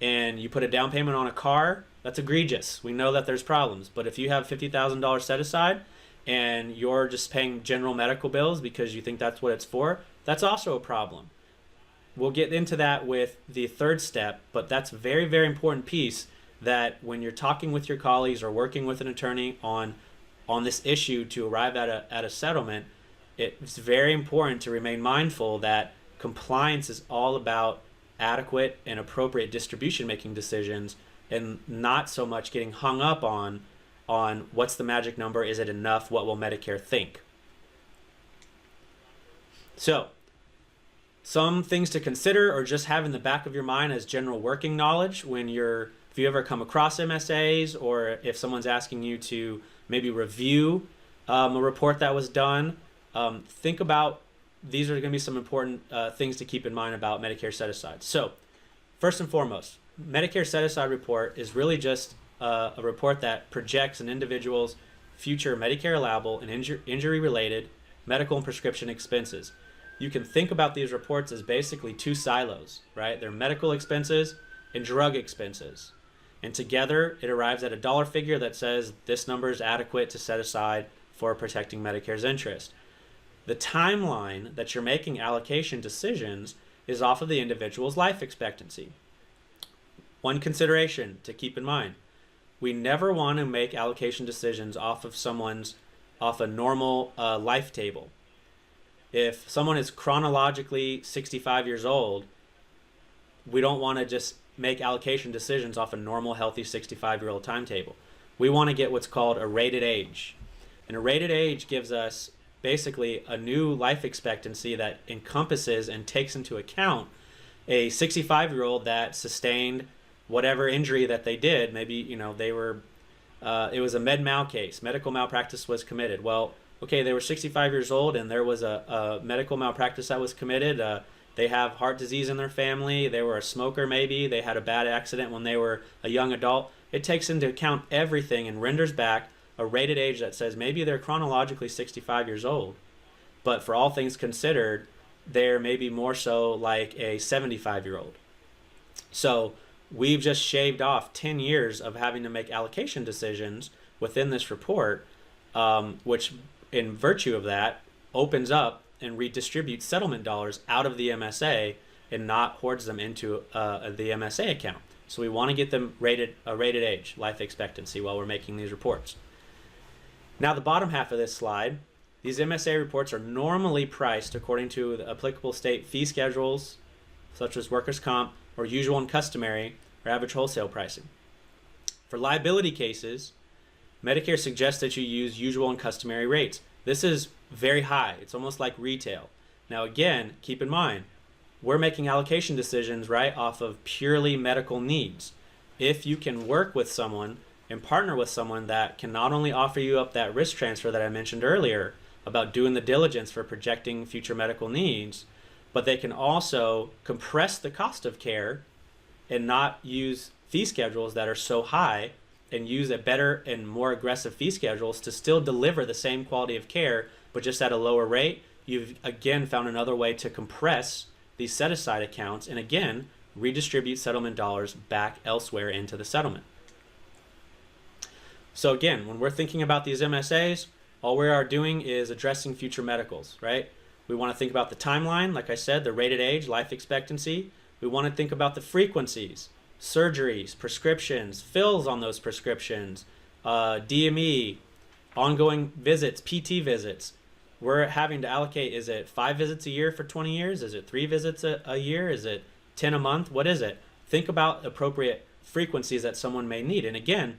and you put a down payment on a car, that's egregious. We know that there's problems. But if you have $50,000 set aside and you're just paying general medical bills because you think that's what it's for, that's also a problem. We'll get into that with the third step, but that's a very, very important piece that when you're talking with your colleagues or working with an attorney on this issue to arrive at a settlement, it's very important to remain mindful that compliance is all about adequate and appropriate distribution making decisions, and not so much getting hung up on what's the magic number, is it enough, what will Medicare think. So some things to consider or just have in the back of your mind as general working knowledge if you ever come across MSAs, or if someone's asking you to maybe review a report that was done, think about, these are going to be some important things to keep in mind about Medicare set-aside. So first and foremost, Medicare set-aside report is really just a report that projects an individual's future Medicare allowable and injury-related medical and prescription expenses. You can think about these reports as basically two silos, right? They're medical expenses and drug expenses. And together, it arrives at a dollar figure that says this number is adequate to set aside for protecting Medicare's interest. The timeline that you're making allocation decisions is off of the individual's life expectancy. One consideration to keep in mind: we never want to make allocation decisions off a normal life table. If someone is chronologically 65 years old, we don't want to just make allocation decisions off a normal, healthy 65-year-old timetable. We want to get what's called a rated age. And a rated age gives us basically a new life expectancy that encompasses and takes into account a 65-year-old that sustained whatever injury that they did. Maybe, it was a med mal case. Medical malpractice was committed. Well, okay, they were 65 years old and there was a medical malpractice that was committed. They have heart disease in their family. They were a smoker maybe. They had a bad accident when they were a young adult. It takes into account everything and renders back a rated age that says maybe they're chronologically 65 years old, but for all things considered, they're maybe more so like a 75-year-old. So we've just shaved off 10 years of having to make allocation decisions within this report, which in virtue of that opens up and redistributes settlement dollars out of the MSA and not hoards them into the MSA account. So we want to get them a rated age, life expectancy, while we're making these reports. Now the bottom half of this slide, these MSA reports are normally priced according to the applicable state fee schedules, such as workers' comp, or usual and customary, or average wholesale pricing. For liability cases, Medicare suggests that you use usual and customary rates. This is very high. It's almost like retail. Now again, keep in mind, we're making allocation decisions right off of purely medical needs. If you can work with someone and partner with someone that can not only offer you up that risk transfer that I mentioned earlier about doing the diligence for projecting future medical needs, but they can also compress the cost of care and not use fee schedules that are so high, and use a better and more aggressive fee schedules to still deliver the same quality of care, but just at a lower rate, you've again found another way to compress these set-aside accounts and again redistribute settlement dollars back elsewhere into the settlement. So again, when we're thinking about these MSAs, all we are doing is addressing future medicals, right? We want to think about the timeline, like I said, the rated age, life expectancy. We want to think about the frequencies, surgeries, prescriptions, fills on those prescriptions, DME, ongoing visits, PT visits. We're having to allocate, is it 5 visits a year for 20 years? Is it 3 visits a year? Is it 10 a month? What is it? Think about appropriate frequencies that someone may need. And again,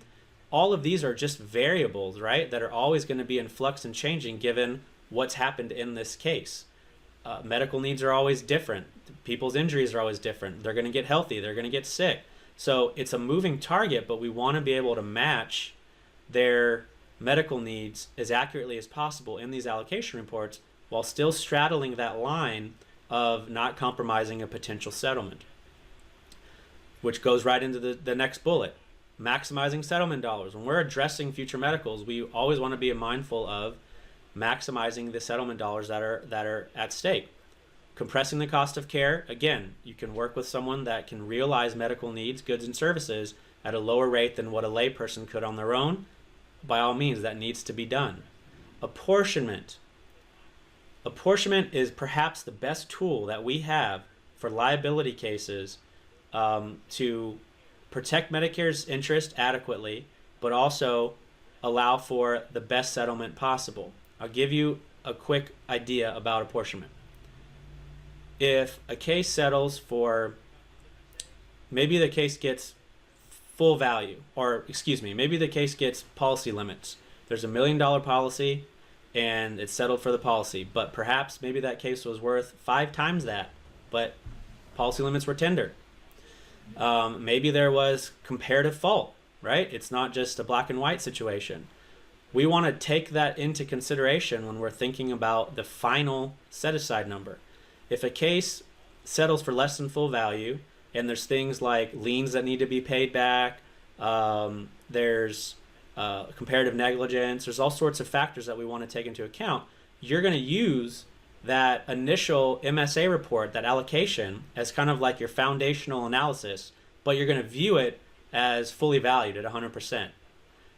all of these are just variables, right, that are always going to be in flux and changing given what's happened in this case. Medical needs are always different. People's injuries are always different. They're going to get healthy. They're going to get sick. So it's a moving target, but we want to be able to match their medical needs as accurately as possible in these allocation reports while still straddling that line of not compromising a potential settlement, which goes right into the next bullet. maximizing settlement dollars. When we're addressing future medicals, we always want to be mindful of maximizing the settlement dollars that are at stake. Compressing the cost of care, again, you can work with someone that can realize medical needs, goods, and services at a lower rate than what a layperson could on their own. By all means, that needs to be done. Apportionment. Apportionment is perhaps the best tool that we have for liability cases to protect Medicare's interest adequately, but also allow for the best settlement possible. I'll give you a quick idea about apportionment. If a case settles for, maybe the case gets full value, or excuse me, maybe the case gets policy limits. There's $1 million policy and it's settled for the policy, but perhaps maybe that case was worth 5 times that, but policy limits were tender. Maybe there was comparative fault, right? It's not just a black and white situation. We want to take that into consideration when we're thinking about the final set-aside number. If a case settles for less than full value, and there's things like liens that need to be paid back, there's comparative negligence, there's all sorts of factors that we want to take into account, you're going to use that initial MSA report, that allocation, as kind of like your foundational analysis, but you're going to view it as fully valued at 100%.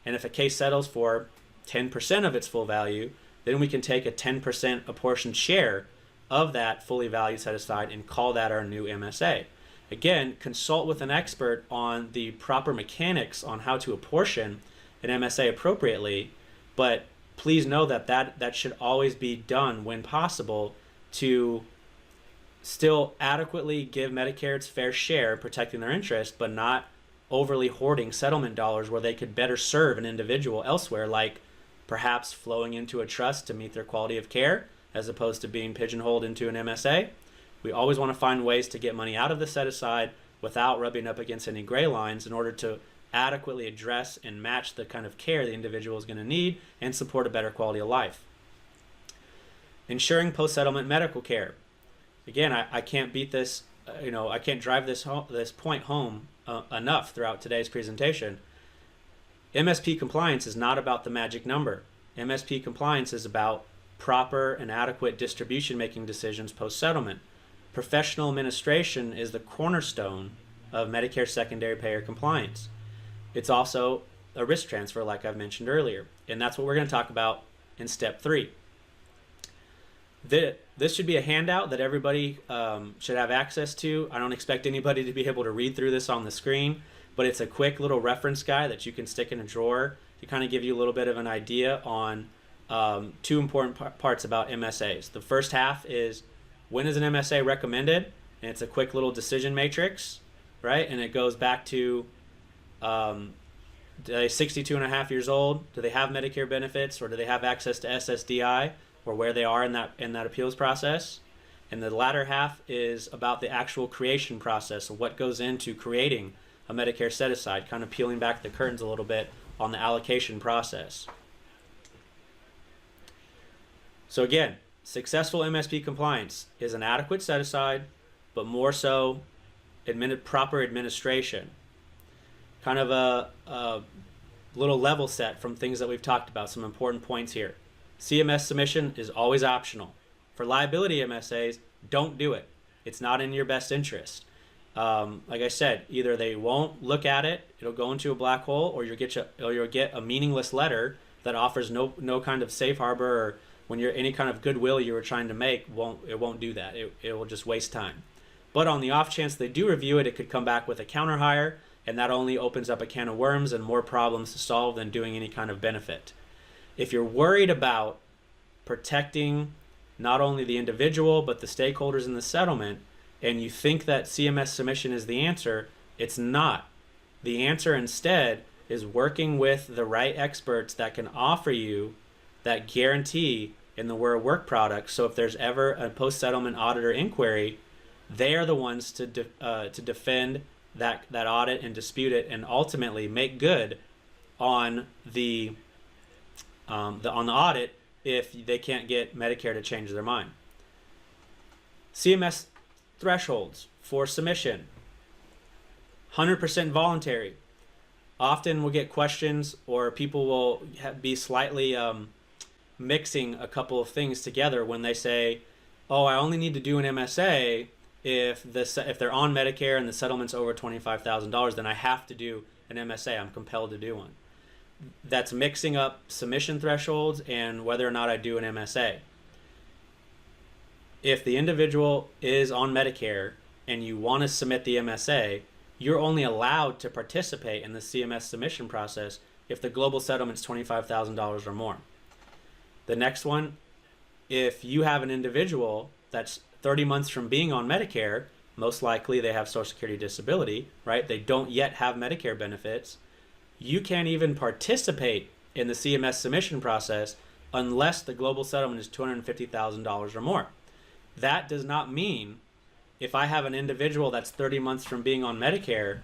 And if a case settles for 10% of its full value, then we can take a 10% apportioned share of that fully valued set aside and call that our new MSA. Again, consult with an expert on the proper mechanics on how to apportion an MSA appropriately, but please know that should always be done when possible to still adequately give Medicare its fair share, protecting their interest, but not overly hoarding settlement dollars where they could better serve an individual elsewhere, like perhaps flowing into a trust to meet their quality of care as opposed to being pigeonholed into an MSA. We always want to find ways to get money out of the set aside without rubbing up against any gray lines in order to adequately address and match the kind of care the individual is going to need and support a better quality of life. Ensuring post-settlement medical care. Again, I can't beat this, I can't drive this point home enough throughout today's presentation. MSP compliance is not about the magic number. MSP compliance is about proper and adequate distribution making decisions post-settlement. Professional administration is the cornerstone of Medicare secondary payer compliance. It's also a risk transfer, like I've mentioned earlier, and that's what we're going to talk about in step 3. This should be a handout that everybody should have access to. I don't expect anybody to be able to read through this on the screen, but it's a quick little reference guide that you can stick in a drawer to kind of give you a little bit of an idea on 2 important parts about MSAs. The first half is, when is an MSA recommended? And it's a quick little decision matrix, right? And it goes back to, are they 62 and a half years old? Do they have Medicare benefits, or do they have access to SSDI, or where they are in that appeals process? And the latter half is about the actual creation process of what goes into creating a Medicare set-aside, kind of peeling back the curtains a little bit on the allocation process. So again, successful MSP compliance is an adequate set-aside, but more so proper administration. Kind of a little level set from things that we've talked about, some important points here. CMS submission is always optional. For liability MSAs, don't do it. It's not in your best interest. Like I said, either they won't look at it, it'll go into a black hole, or you'll get a meaningless letter that offers no kind of safe harbor, or when you're any kind of goodwill you were trying to make, it won't do that. It will just waste time. But on the off chance they do review it, it could come back with a counter hire, and that only opens up a can of worms and more problems to solve than doing any kind of benefit. If you're worried about protecting not only the individual but the stakeholders in the settlement, and you think that CMS submission is the answer, it's not. The answer instead is working with the right experts that can offer you that guarantee in the work product. So if there's ever a post-settlement audit or inquiry, they are the ones to defend that audit and dispute it, and ultimately make good on the audit if they can't get Medicare to change their mind. CMS thresholds for submission: 100% voluntary. Often we'll get questions, or people will be slightly mixing a couple of things together when they say, oh, I only need to do an MSA if they're on Medicare and the settlement's over $25,000, then I have to do an MSA. I'm compelled to do one. That's mixing up submission thresholds and whether or not I do an MSA. If the individual is on Medicare and you want to submit the MSA, you're only allowed to participate in the CMS submission process if the global settlement's $25,000 or more. The next one, if you have an individual that's 30 months from being on Medicare, most likely they have Social Security disability, right? They don't yet have Medicare benefits. You can't even participate in the CMS submission process unless the global settlement is $250,000 or more. That does not mean if I have an individual that's 30 months from being on Medicare,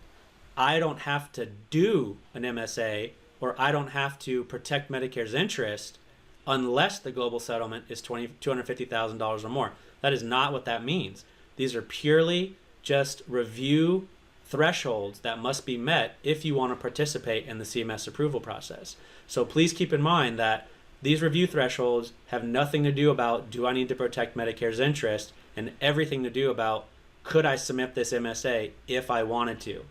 I don't have to do an MSA, or I don't have to protect Medicare's interest unless the global settlement is $250,000 or more. That is not what that means. These are purely just review thresholds that must be met if you want to participate in the CMS approval process. So please keep in mind that these review thresholds have nothing to do about, do I need to protect Medicare's interest, and everything to do about, could I submit this MSA if I wanted to.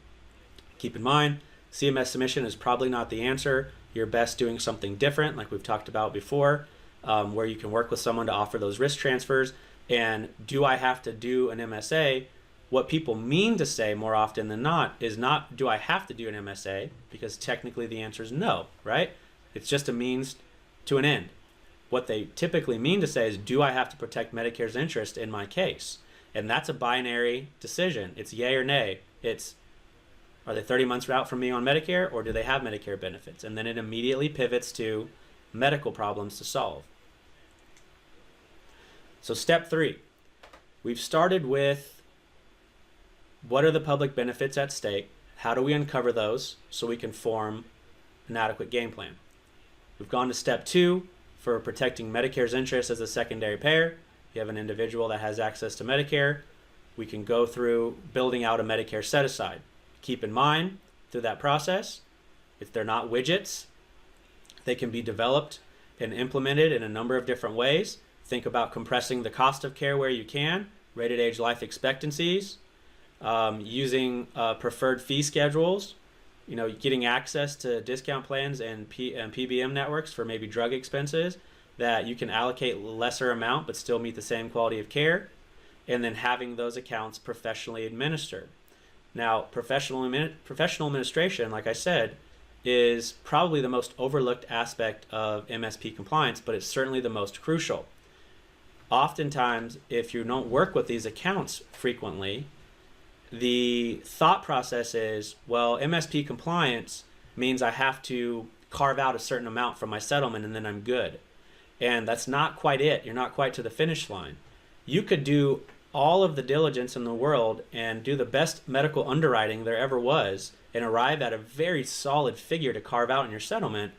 Keep in mind, CMS submission is probably not the answer. You're best doing something different, like we've talked about before, where you can work with someone to offer those risk transfers. And do I have to do an MSA? What people mean to say more often than not is not, do I have to do an MSA? Because technically the answer is no, right? It's just a means to an end. What they typically mean to say is, do I have to protect Medicare's interest in my case? And that's a binary decision. It's yay or nay. It's, are they 30 months out from being on Medicare, or do they have Medicare benefits? And then it immediately pivots to medical problems to solve. So step 3, we've started with what are the public benefits at stake? How do we uncover those so we can form an adequate game plan? We've gone to step 2 for protecting Medicare's interest as a secondary payer. If you have an individual that has access to Medicare, we can go through building out a Medicare set-aside. Keep in mind, through that process, if they're not widgets, they can be developed and implemented in a number of different ways. Think about compressing the cost of care where you can, rated age life expectancies, using preferred fee schedules, getting access to discount plans and PBM networks for maybe drug expenses that you can allocate lesser amount but still meet the same quality of care, and then having those accounts professionally administered. Now, professional administration, like I said, is probably the most overlooked aspect of MSP compliance, but it's certainly the most crucial. Oftentimes, if you don't work with these accounts frequently, the thought process is, well, MSP compliance means I have to carve out a certain amount from my settlement and then I'm good. And that's not quite it. You're not quite to the finish line. You could do all of the diligence in the world and do the best medical underwriting there ever was and arrive at a very solid figure to carve out in your settlement.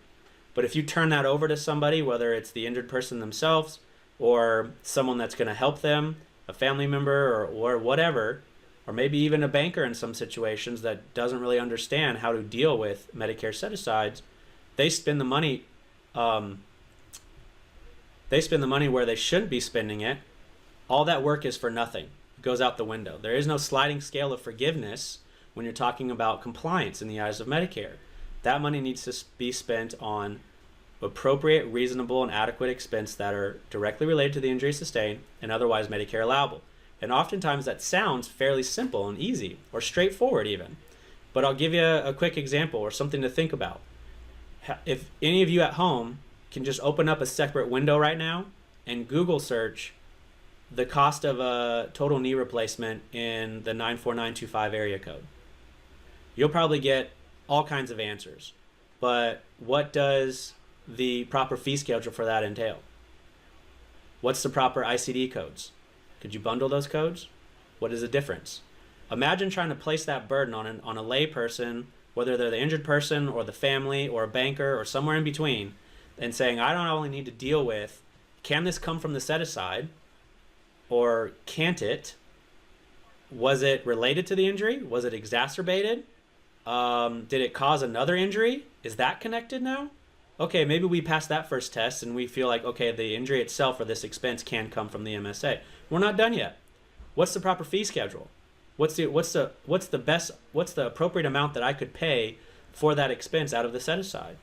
But if you turn that over to somebody, whether it's the injured person themselves or someone that's going to help them, a family member or whatever, or maybe even a banker in some situations that doesn't really understand how to deal with Medicare set-asides, they spend the money where they shouldn't be spending it. All that work is for nothing. It goes out the window. There is no sliding scale of forgiveness when you're talking about compliance in the eyes of Medicare. That money needs to be spent on appropriate, reasonable, and adequate expense that are directly related to the injury sustained and otherwise Medicare allowable. And oftentimes that sounds fairly simple and easy, or straightforward even. But I'll give you a quick example or something to think about. If any of you at home can just open up a separate window right now and Google search the cost of a total knee replacement in the 94925 area code, you'll probably get all kinds of answers. But what does the proper fee schedule for that entail? What's the proper ICD codes? Could you bundle those codes? What is the difference? Imagine trying to place that burden on a lay person, whether they're the injured person or the family or a banker or somewhere in between, and saying, I don't only need to deal with, can this come from the set-aside or can't it? Was it related to the injury? Was it exacerbated? Did it cause another injury? Is that connected now? Okay, maybe we passed that first test and we feel like, okay, the injury itself or this expense can come from the MSA. We're not done yet. What's the proper fee schedule? What's the appropriate amount that I could pay for that expense out of the set aside?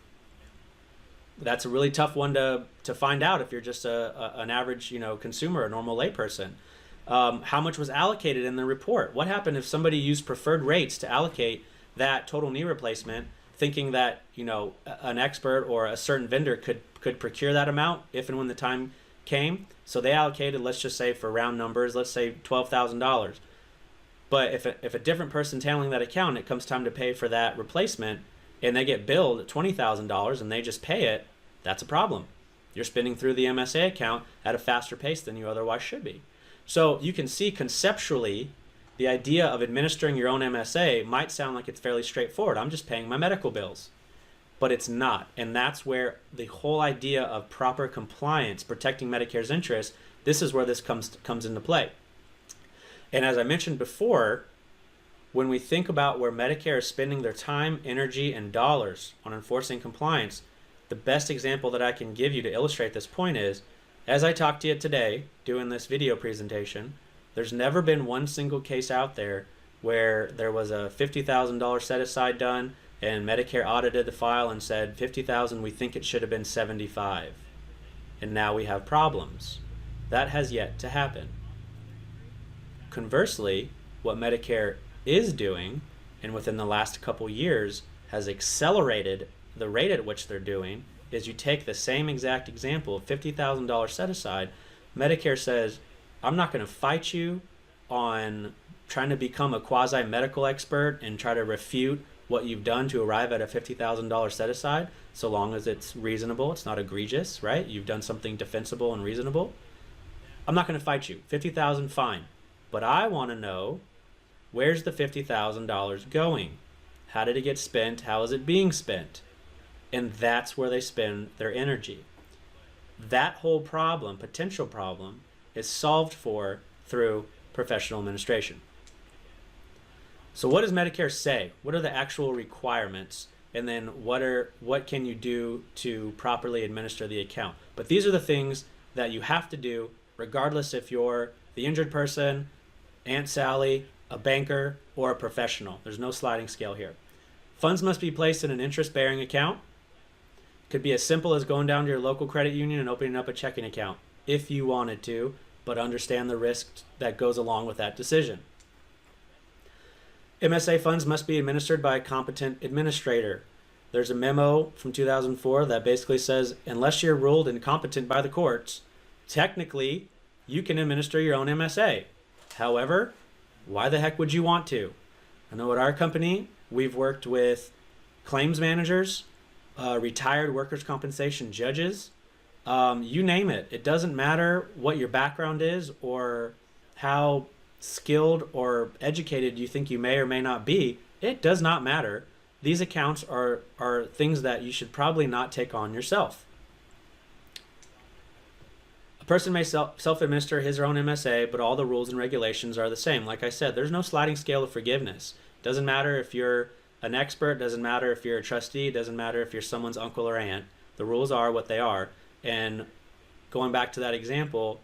That's a really tough one to find out if you're just an average consumer, a normal layperson. How much was allocated in the report? What happened if somebody used preferred rates to allocate that total knee replacement, thinking that an expert or a certain vendor could procure that amount if and when the time came? So they allocated, let's just say for round numbers, let's say $12,000. But if a different person's handling that account, it comes time to pay for that replacement, and they get billed at $20,000 and they just pay it, that's a problem. You're spending through the MSA account at a faster pace than you otherwise should be. So you can see conceptually, the idea of administering your own MSA might sound like it's fairly straightforward. I'm just paying my medical bills. But it's not. And that's where the whole idea of proper compliance, protecting Medicare's interests, this is where this comes into play. And as I mentioned before, when we think about where Medicare is spending their time, energy, and dollars on enforcing compliance, the best example that I can give you to illustrate this point is, as I talk to you today, doing this video presentation, there's never been one single case out there where there was a $50,000 set aside done and Medicare audited the file and said, $50,000, we think it should have been 75. And now we have problems. That has yet to happen. Conversely, what Medicare is doing, and within the last couple years has accelerated the rate at which they're doing, is you take the same exact example of $50,000 set aside, Medicare says, I'm not going to fight you on trying to become a quasi-medical expert and try to refute what you've done to arrive at a $50,000 set aside, so long as it's reasonable, it's not egregious, right? You've done something defensible and reasonable. I'm not going to fight you. $50,000, fine. But I want to know, where's the $50,000 going? How did it get spent? How is it being spent? And that's where they spend their energy. That whole problem, potential problem, is solved for through professional administration. So what does Medicare say? What are the actual requirements? And then what can you do to properly administer the account? But these are the things that you have to do regardless if you're the injured person, Aunt Sally, a banker, or a professional. There's no sliding scale here. Funds must be placed in an interest-bearing account. Could be as simple as going down to your local credit union and opening up a checking account if you wanted to, but understand the risk that goes along with that decision. MSA funds must be administered by a competent administrator. There's a memo from 2004 that basically says, unless you're ruled incompetent by the courts, technically you can administer your own MSA. However, why the heck would you want to? I know at our company, we've worked with claims managers, retired workers' compensation judges, you name it. It doesn't matter what your background is or how skilled or educated you think you may or may not be. It does not matter. These accounts are things that you should probably not take on yourself. A person may self-administer his or her own MSA, but all the rules and regulations are the same. Like I said, there's no sliding scale of forgiveness. Doesn't matter if you're an expert, doesn't matter if you're a trustee, doesn't matter if you're someone's uncle or aunt. The rules are what they are. And going back to that example,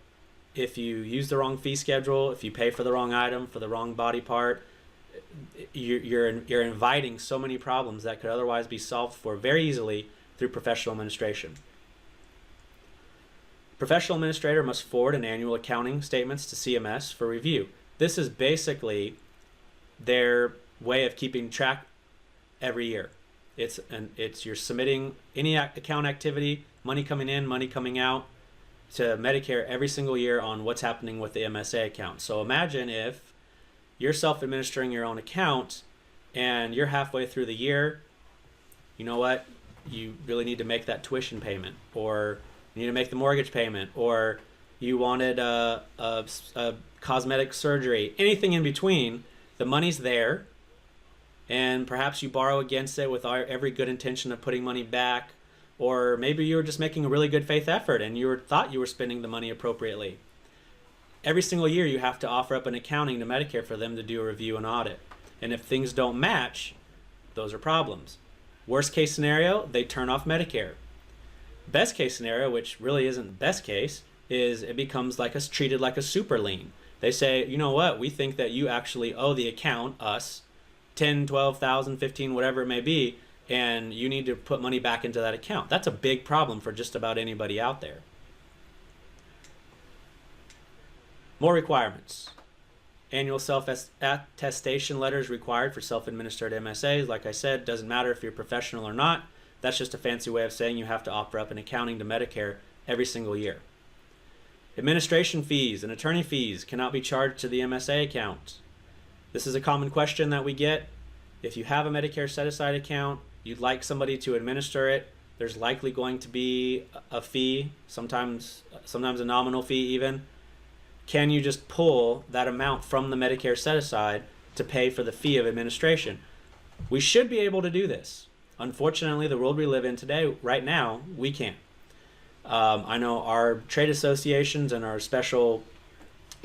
if you use the wrong fee schedule, if you pay for the wrong item, for the wrong body part, you're inviting so many problems that could otherwise be solved for very easily through professional administration. Professional administrator must forward an annual accounting statements to CMS for review. This is basically their way of keeping track every year. It's you're submitting any account activity, money coming in, money coming out, to Medicare every single year on what's happening with the MSA account. So imagine if you're self-administering your own account and you're halfway through the year, you know what, you really need to make that tuition payment, or you need to make the mortgage payment, or you wanted a cosmetic surgery, anything in between, the money's there, and perhaps you borrow against it with every good intention of putting money back. Or maybe you were just making a really good faith effort and you thought you were spending the money appropriately. Every single year you have to offer up an accounting to Medicare for them to do a review and audit. And if things don't match, Those are problems. Worst case scenario, they turn off Medicare. Best case scenario, which really isn't the best case, is it becomes treated like a super lien. They say, you know what, we think that you actually owe the account, us, 10, 12,000, 15, whatever it may be, and you need to put money back into that account. That's a big problem for just about anybody out there. More requirements. Annual self-attestation letters required for self-administered MSAs. Like I said, doesn't matter if you're professional or not. That's just a fancy way of saying you have to offer up an accounting to Medicare every single year. Administration fees and attorney fees cannot be charged to the MSA account. This is a common question that we get. If you have a Medicare set-aside account, you'd like somebody to administer it, there's likely going to be a fee, sometimes a nominal fee even. Can you just pull that amount from the Medicare set-aside to pay for the fee of administration? We should be able to do this. Unfortunately, the world we live in today, right now, we can't. I know our trade associations and our special,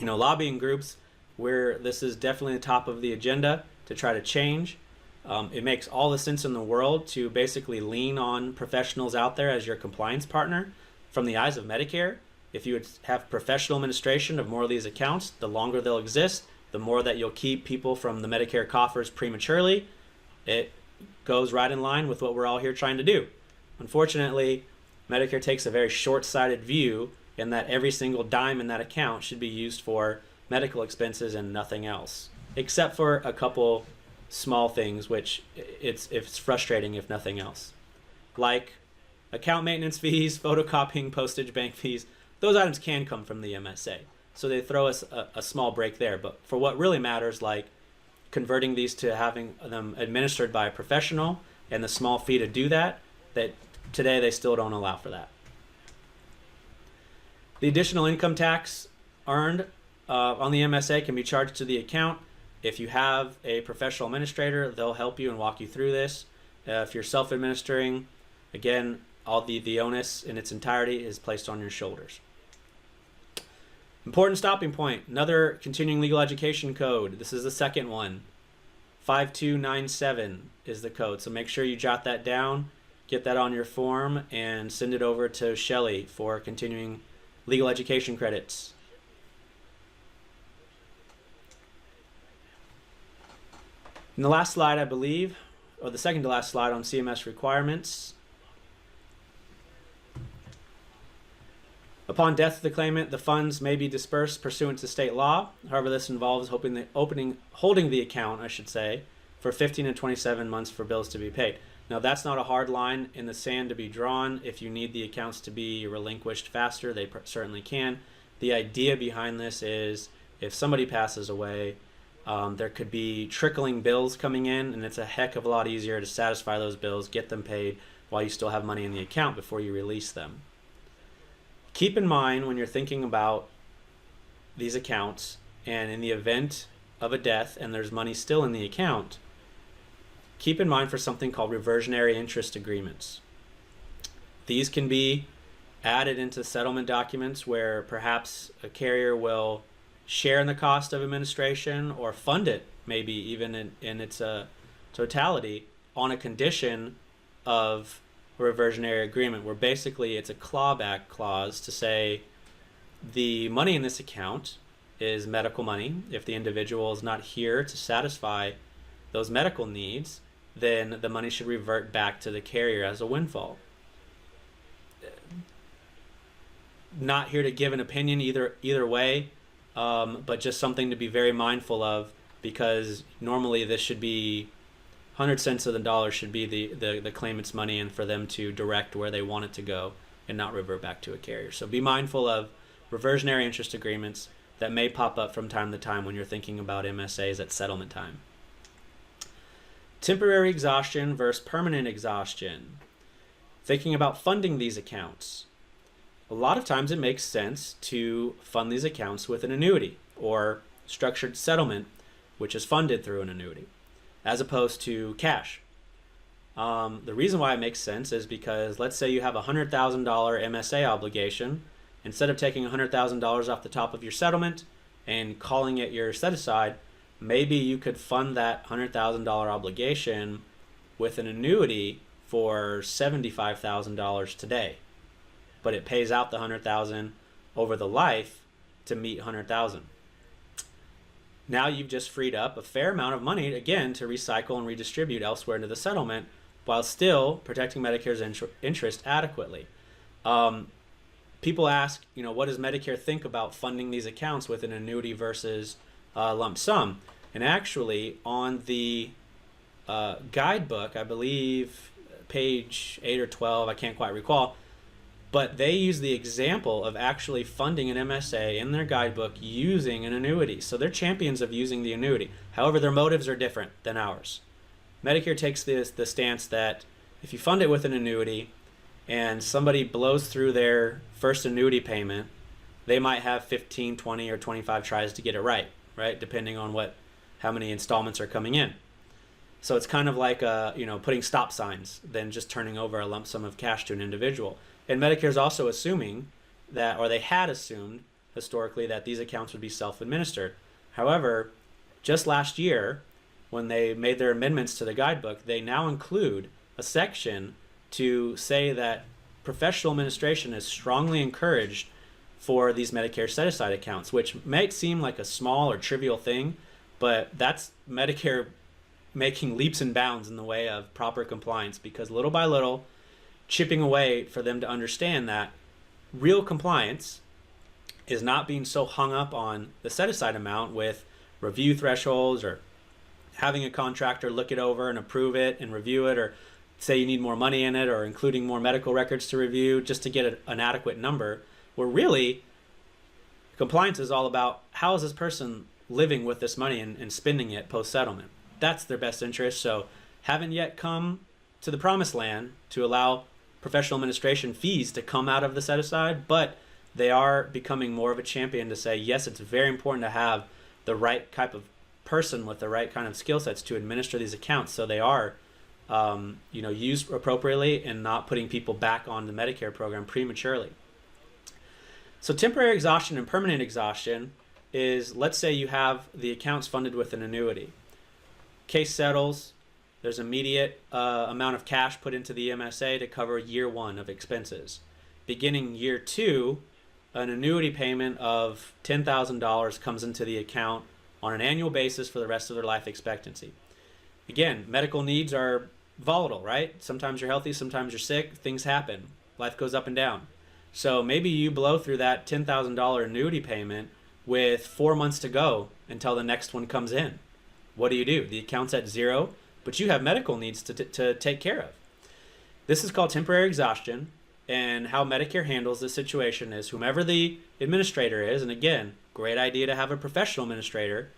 lobbying groups, where this is definitely the top of the agenda to try to change. It makes all the sense in the world to basically lean on professionals out there as your compliance partner. From the eyes of Medicare, if you would have professional administration of more of these accounts, the longer they'll exist, the more that you'll keep people from the Medicare coffers prematurely. It goes right in line with what we're all here trying to do. Unfortunately, Medicare takes a very short-sighted view in that every single dime in that account should be used for medical expenses and nothing else, except for a couple small things, which it's frustrating if nothing else. Like account maintenance fees, photocopying, postage, bank fees. Those items can come from the MSA. So they throw us a small break there. But for what really matters, like converting these to having them administered by a professional and the small fee to do that today they still don't allow for that. The additional income tax earned on the MSA can be charged to the account. If you have a professional administrator, they'll help you and walk you through this. If you're self-administering, again, all the onus in its entirety is placed on your shoulders. Important stopping point, another continuing legal education code. This is the second one. 5297 is the code, so make sure you jot that down, get that on your form, and send it over to Shelley for continuing legal education credits. And the last slide, I believe, or the second to last slide on CMS requirements. Upon death of the claimant, the funds may be dispersed pursuant to state law. However, this involves holding the account, for 15 and 27 months for bills to be paid. Now, that's not a hard line in the sand to be drawn. If you need the accounts to be relinquished faster, they certainly can. The idea behind this is if somebody passes away, there could be trickling bills coming in, and it's a heck of a lot easier to satisfy those bills, get them paid while you still have money in the account before you release them. Keep in mind when you're thinking about these accounts, and in the event of a death and there's money still in the account, keep in mind for something called reversionary interest agreements. These can be added into settlement documents where perhaps a carrier will share in the cost of administration or fund it, maybe even in its totality, on a condition of a reversionary agreement, where basically it's a clawback clause to say the money in this account is medical money. If the individual is not here to satisfy those medical needs, then the money should revert back to the carrier as a windfall. Not here to give an opinion either way, but just something to be very mindful of, because normally this should be 100 cents of the dollar should be the claimant's money, and for them to direct where they want it to go and not revert back to a carrier. So be mindful of reversionary interest agreements that may pop up from time to time when you're thinking about MSAs at settlement time. Temporary exhaustion versus permanent exhaustion. Thinking about funding these accounts. A lot of times it makes sense to fund these accounts with an annuity or structured settlement, which is funded through an annuity, as opposed to cash. The reason why it makes sense is because let's say you have a $100,000 MSA obligation. Instead of taking $100,000 off the top of your settlement and calling it your set-aside, maybe you could fund that $100,000 obligation with an annuity for $75,000 today, but it pays out the $100,000 over the life to meet $100,000. Now you've just freed up a fair amount of money again to recycle and redistribute elsewhere into the settlement, while still protecting Medicare's interest adequately. People ask, what does Medicare think about funding these accounts with an annuity versus lump sum? And actually, on the guidebook, I believe page 8 or 12, I can't quite recall, but they use the example of actually funding an MSA in their guidebook using an annuity. So they're champions of using the annuity. However, their motives are different than ours. Medicare takes the stance that if you fund it with an annuity and somebody blows through their first annuity payment, they might have 15, 20, or 25 tries to get it right, depending on how many installments are coming in. So it's kind of like putting stop signs than just turning over a lump sum of cash to an individual. And Medicare is also assuming that, or they had assumed historically, that these accounts would be self-administered. However, just last year, when they made their amendments to the guidebook, they now include a section to say that professional administration is strongly encouraged for these Medicare set-aside accounts, which might seem like a small or trivial thing, but that's Medicare making leaps and bounds in the way of proper compliance, because little by little, chipping away for them to understand that real compliance is not being so hung up on the set-aside amount with review thresholds or having a contractor look it over and approve it and review it, or say you need more money in it, or including more medical records to review just to get an adequate number, where really compliance is all about how is this person living with this money and spending it post-settlement. That's their best interest. So haven't yet come to the promised land to allow professional administration fees to come out of the set-aside, but they are becoming more of a champion to say, yes, it's very important to have the right type of person with the right kind of skill sets to administer these accounts, so they are used appropriately and not putting people back on the Medicare program prematurely. So temporary exhaustion and permanent exhaustion is, let's say you have the accounts funded with an annuity. Case settles, there's immediate amount of cash put into the MSA to cover year one of expenses. Beginning year two, an annuity payment of $10,000 comes into the account on an annual basis for the rest of their life expectancy. Again, medical needs are volatile, right? Sometimes you're healthy, sometimes you're sick, things happen. Life goes up and down. So maybe you blow through that $10,000 annuity payment with 4 months to go until the next one comes in. What do? The account's at zero, but you have medical needs to take care of. This is called temporary exhaustion, and how Medicare handles this situation is whomever the administrator is, and again, great idea to have a professional administrator.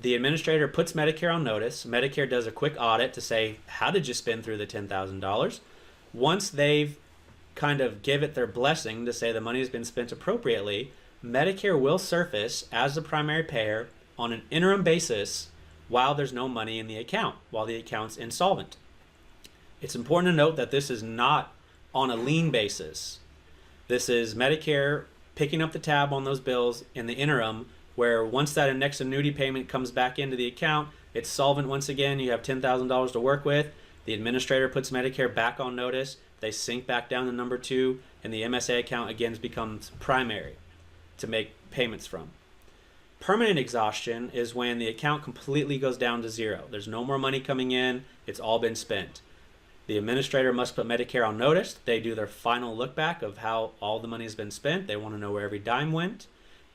The administrator puts Medicare on notice. Medicare does a quick audit to say, how did you spend through the $10,000? Once they've kind of give it their blessing to say the money has been spent appropriately, Medicare will surface as the primary payer on an interim basis while there's no money in the account, while the account's insolvent. It's important to note that this is not on a lien basis. This is Medicare picking up the tab on those bills in the interim, where once that next annuity payment comes back into the account, it's solvent once again, you have $10,000 to work with, the administrator puts Medicare back on notice, they sink back down to number two, and the MSA account again becomes primary to make payments from. Permanent exhaustion is when the account completely goes down to zero. There's no more money coming in, it's all been spent. The administrator must put Medicare on notice. They do their final look back of how all the money has been spent. They want to know where every dime went.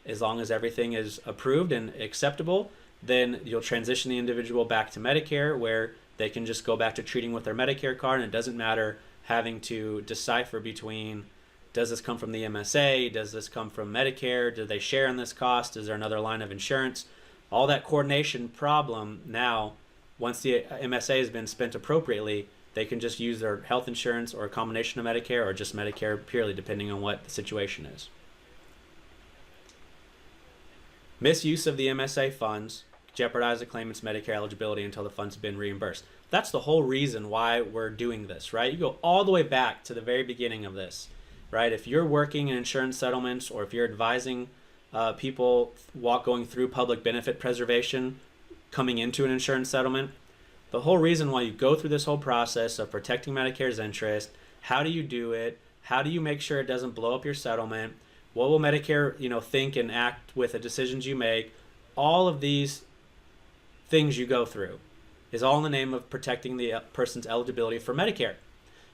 As long as everything is approved and acceptable, then you'll transition the individual back to Medicare, where they can just go back to treating with their Medicare card, and it doesn't matter having to decipher between, does this come from the MSA? Does this come from Medicare? Do they share in this cost? Is there another line of insurance? All that coordination problem now, once the MSA has been spent appropriately, they can just use their health insurance or a combination of Medicare or just Medicare purely, depending on what the situation is. Misuse of the MSA funds jeopardize the claimant's Medicare eligibility until the funds have been reimbursed. That's the whole reason why we're doing this, right? You go all the way back to the very beginning of this, right? If you're working in insurance settlements, or if you're advising people going through public benefit preservation coming into an insurance settlement, The whole reason why you go through this whole process of protecting Medicare's interest, how do you do it? How do you make sure it doesn't blow up your settlement? What will Medicare, think and act with the decisions you make? All of these things you go through is all in the name of protecting the person's eligibility for Medicare.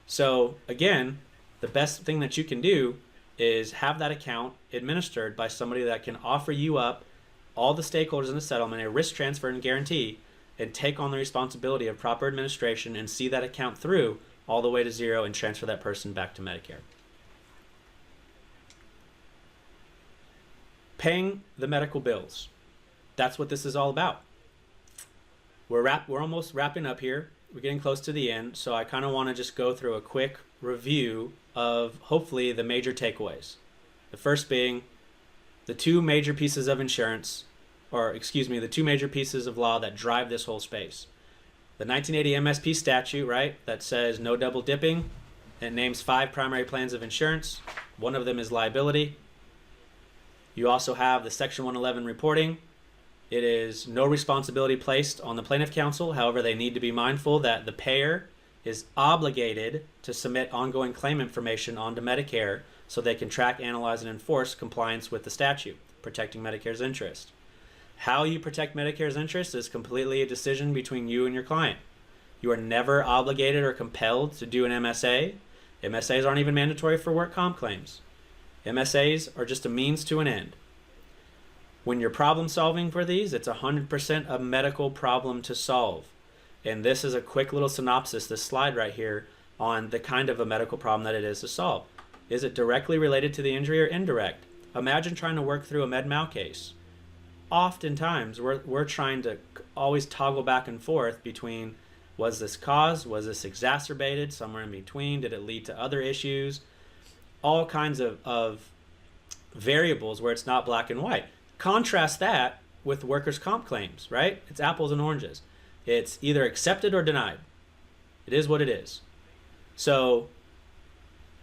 So again, the best thing that you can do is have that account administered by somebody that can offer you up all the stakeholders in the settlement, a risk transfer and guarantee, and take on the responsibility of proper administration and see that account through all the way to zero and transfer that person back to Medicare. Paying the medical bills. That's what this is all about. We're almost wrapping up here. We're getting close to the end, so I kind of want to just go through a quick review of hopefully the major takeaways. The first being the two major pieces of insurance, the two major pieces of law that drive this whole space. The 1980 MSP statute, right, that says no double dipping. It names 5 primary plans of insurance. One of them is liability. You also have the Section 111 reporting. It is no responsibility placed on the plaintiff counsel. However, they need to be mindful that the payer is obligated to submit ongoing claim information onto Medicare so they can track, analyze, and enforce compliance with the statute, protecting Medicare's interest. How you protect Medicare's interest is completely a decision between you and your client. You are never obligated or compelled to do an MSA. MSAs aren't even mandatory for work comp claims. MSAs are just a means to an end. When you're problem solving for these, it's 100% a medical problem to solve. And this is a quick little synopsis, this slide right here, on the kind of a medical problem that it is to solve. Is it directly related to the injury or indirect? Imagine trying to work through a med-mal case. Oftentimes, we're trying to always toggle back and forth between, was this caused? Was this exacerbated? Somewhere in between? Did it lead to other issues? All kinds of variables where it's not black and white. Contrast that with workers' comp claims, right? It's apples and oranges. It's either accepted or denied. It is what it is. So,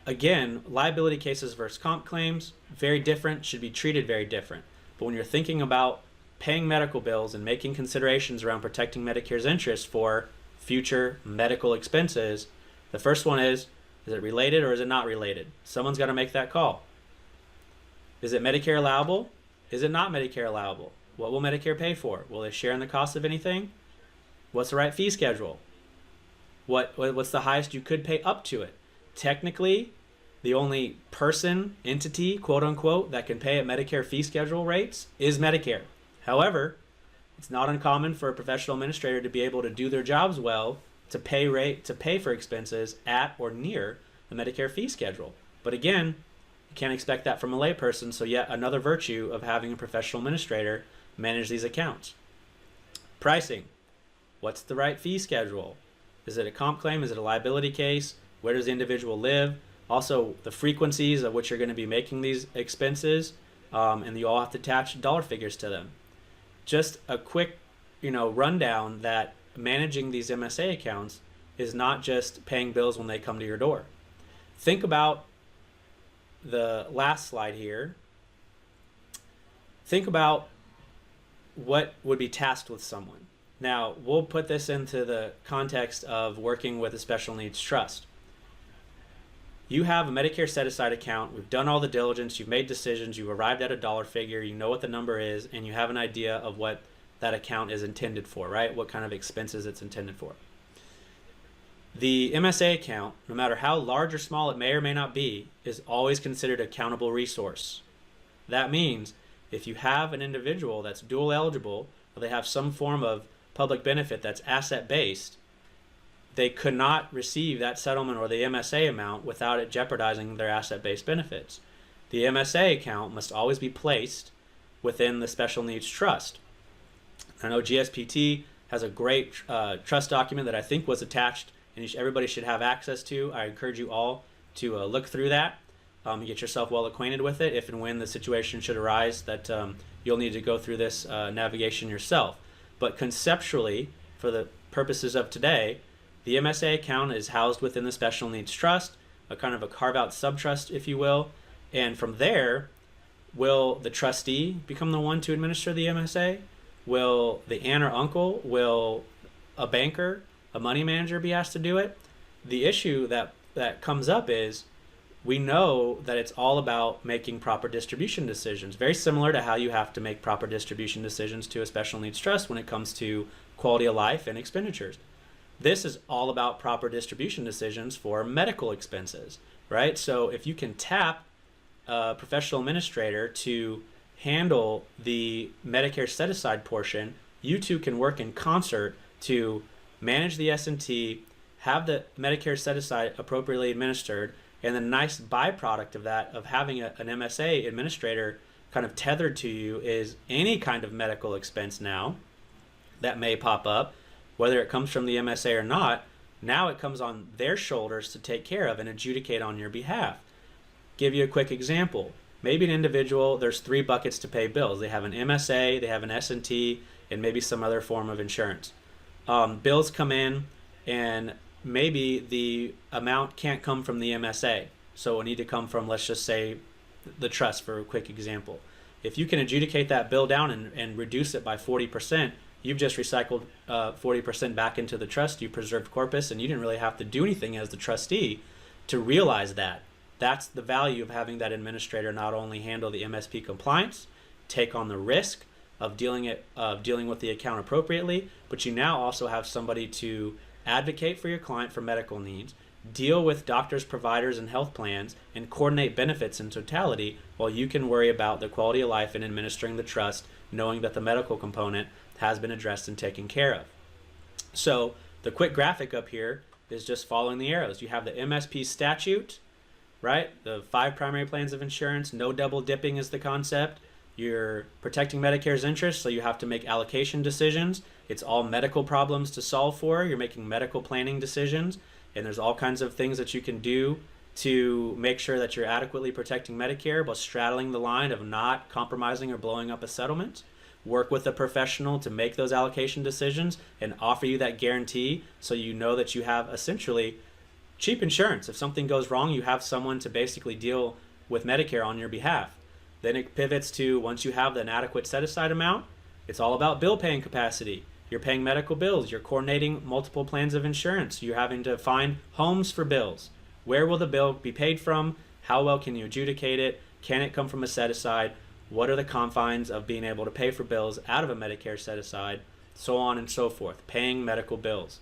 again, liability cases versus comp claims, very different, should be treated very different. But when you're thinking about paying medical bills and making considerations around protecting Medicare's interest for future medical expenses, the first one is it related or is it not related? Someone's got to make that call. Is it Medicare allowable? Is it not Medicare allowable? What will Medicare pay for? Will they share in the cost of anything? What's the right fee schedule? What's the highest you could pay up to it? Technically, the only person, entity, quote unquote, that can pay at Medicare fee schedule rates is Medicare. However, it's not uncommon for a professional administrator to be able to do their jobs well to pay for expenses at or near the Medicare fee schedule. But again, you can't expect that from a layperson, so yet another virtue of having a professional administrator manage these accounts. Pricing. What's the right fee schedule? Is it a comp claim? Is it a liability case? Where does the individual live? Also, the frequencies of which you're going to be making these expenses, and you all have to attach dollar figures to them. Just a quick, rundown that managing these MSA accounts is not just paying bills when they come to your door. Think about the last slide here. Think about what would be tasked with someone. Now, we'll put this into the context of working with a special needs trust. You have a Medicare set-aside account. We've done all the diligence. You've made decisions. You've arrived at a dollar figure. You know what the number is, and you have an idea of what that account is intended for, right? What kind of expenses it's intended for. The MSA account, no matter how large or small it may or may not be, is always considered a countable resource. That means if you have an individual that's dual eligible, or they have some form of public benefit that's asset-based, they could not receive that settlement or the MSA amount without it jeopardizing their asset-based benefits. The MSA account must always be placed within the special needs trust. I know GSPT has a great trust document that I think was attached and everybody should have access to. I encourage you all to look through that, get yourself well acquainted with it if and when the situation should arise that you'll need to go through this navigation yourself. But conceptually, for the purposes of today, the MSA account is housed within the special needs trust, a kind of a carve-out subtrust, if you will. And from there, will the trustee become the one to administer the MSA? Will the aunt or uncle, will a banker, a money manager be asked to do it? The issue that comes up is we know that it's all about making proper distribution decisions, very similar to how you have to make proper distribution decisions to a special needs trust when it comes to quality of life and expenditures. This is all about proper distribution decisions for medical expenses, right? So if you can tap a professional administrator to handle the Medicare set-aside portion, you two can work in concert to manage the S&T, have the Medicare set-aside appropriately administered, and the nice byproduct of that, of having an MSA administrator kind of tethered to you, is any kind of medical expense now that may pop up, whether it comes from the MSA or not, now it comes on their shoulders to take care of and adjudicate on your behalf. Give you a quick example. Maybe an individual, there's 3 buckets to pay bills. They have an MSA, they have an S&T, and maybe some other form of insurance. Bills come in, and maybe the amount can't come from the MSA. So it will need to come from, let's just say, the trust, for a quick example. If you can adjudicate that bill down and reduce it by 40%, you've just recycled 40% back into the trust. You preserved corpus, and you didn't really have to do anything as the trustee to realize that. That's the value of having that administrator not only handle the MSP compliance, take on the risk of dealing with the account appropriately, but you now also have somebody to advocate for your client for medical needs, deal with doctors, providers, and health plans, and coordinate benefits in totality, while you can worry about the quality of life and administering the trust, knowing that the medical component has been addressed and taken care of. So the quick graphic up here is just following the arrows. You have the MSP statute, right? The 5 primary plans of insurance, no double dipping is the concept. You're protecting Medicare's interests, so you have to make allocation decisions. It's all medical problems to solve for. You're making medical planning decisions, and there's all kinds of things that you can do to make sure that you're adequately protecting Medicare while straddling the line of not compromising or blowing up a settlement. Work with a professional to make those allocation decisions and offer you that guarantee, so you know that you have essentially cheap insurance. If something goes wrong, you have someone to basically deal with Medicare on your behalf. Then it pivots to, once you have an adequate set-aside amount, it's all about bill paying capacity. You're paying medical bills. You're coordinating multiple plans of insurance. You're having to find homes for bills. Where will the bill be paid from? How well can you adjudicate it? Can it come from a set-aside? What are the confines of being able to pay for bills out of a Medicare set-aside? So on and so forth. Paying medical bills.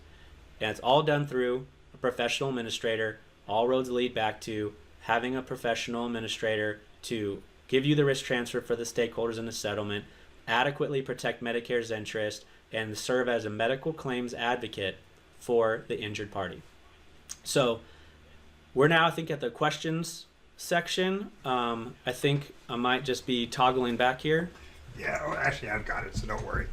And it's all done through a professional administrator. All roads lead back to having a professional administrator to give you the risk transfer for the stakeholders in the settlement, adequately protect Medicare's interest, and serve as a medical claims advocate for the injured party. So we're now, I think, at the questions section. I think I might just be toggling back here. Yeah, well, actually, I've got it, so don't worry.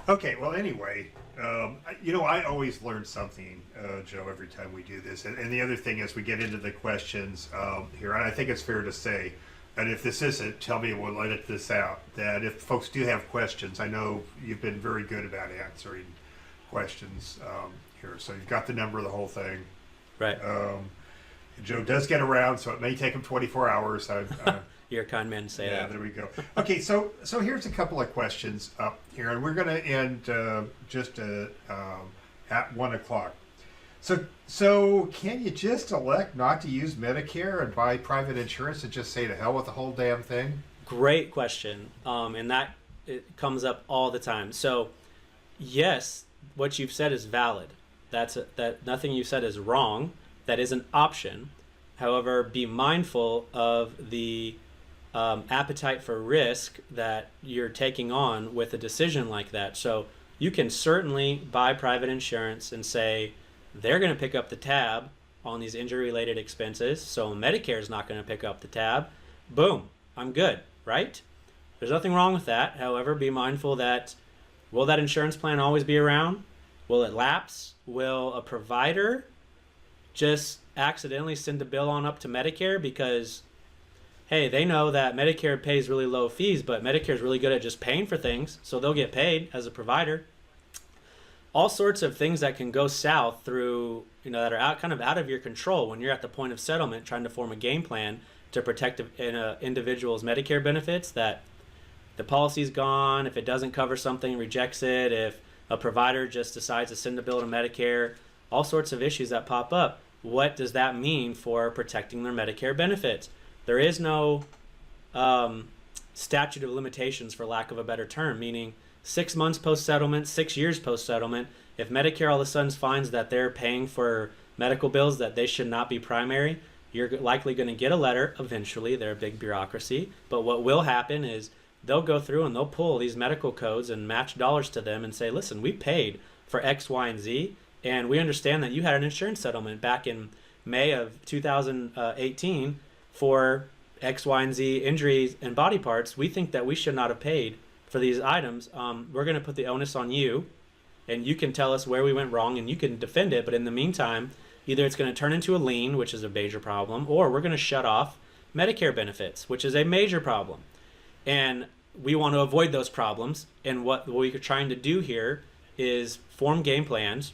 Okay, well, anyway, I always learn something, Joe, every time we do this. And the other thing is, we get into the questions here, and I think it's fair to say, and if this isn't, tell me, we'll edit this out, that if folks do have questions, I know you've been very good about answering questions here. So you've got the number of the whole thing. Right. Joe does get around, so it may take him 24 hours. You're a kind man to say that. Yeah, there we go. Okay, so here's a couple of questions up here, and we're going to end just at 1 o'clock. So can you just elect not to use Medicare and buy private insurance and just say to hell with the whole damn thing? Great question, and that it comes up all the time. So yes, what you've said is valid. That nothing you said is wrong. That is an option. However, be mindful of the appetite for risk that you're taking on with a decision like that. So you can certainly buy private insurance and say they're going to pick up the tab on these injury-related expenses, so Medicare is not going to pick up the tab. Boom, I'm good, right? There's nothing wrong with that. However, be mindful that, will that insurance plan always be around? Will it lapse? Will a provider just accidentally send a bill on up to Medicare because, hey, they know that Medicare pays really low fees, but Medicare is really good at just paying for things, so they'll get paid as a provider. All sorts of things that can go south through, that are kind of out of your control when you're at the point of settlement trying to form a game plan to protect an individual's Medicare benefits, that the policy's gone, if it doesn't cover something, rejects it, if a provider just decides to send a bill to Medicare, all sorts of issues that pop up. What does that mean for protecting their Medicare benefits? There is no statute of limitations, for lack of a better term, meaning 6 months post-settlement, 6 years post-settlement. If Medicare all of a sudden finds that they're paying for medical bills that they should not be primary, you're likely going to get a letter eventually. They're a big bureaucracy. But what will happen is they'll go through and they'll pull these medical codes and match dollars to them and say, listen, we paid for X, Y, and Z, and we understand that you had an insurance settlement back in May of 2018 for X, Y, and Z injuries and body parts. We think that we should not have paid for these items. We're going to put the onus on you, and you can tell us where we went wrong and you can defend it. But in the meantime, either it's going to turn into a lien, which is a major problem, or we're going to shut off Medicare benefits, which is a major problem. And we want to avoid those problems. And what we're trying to do here is form game plans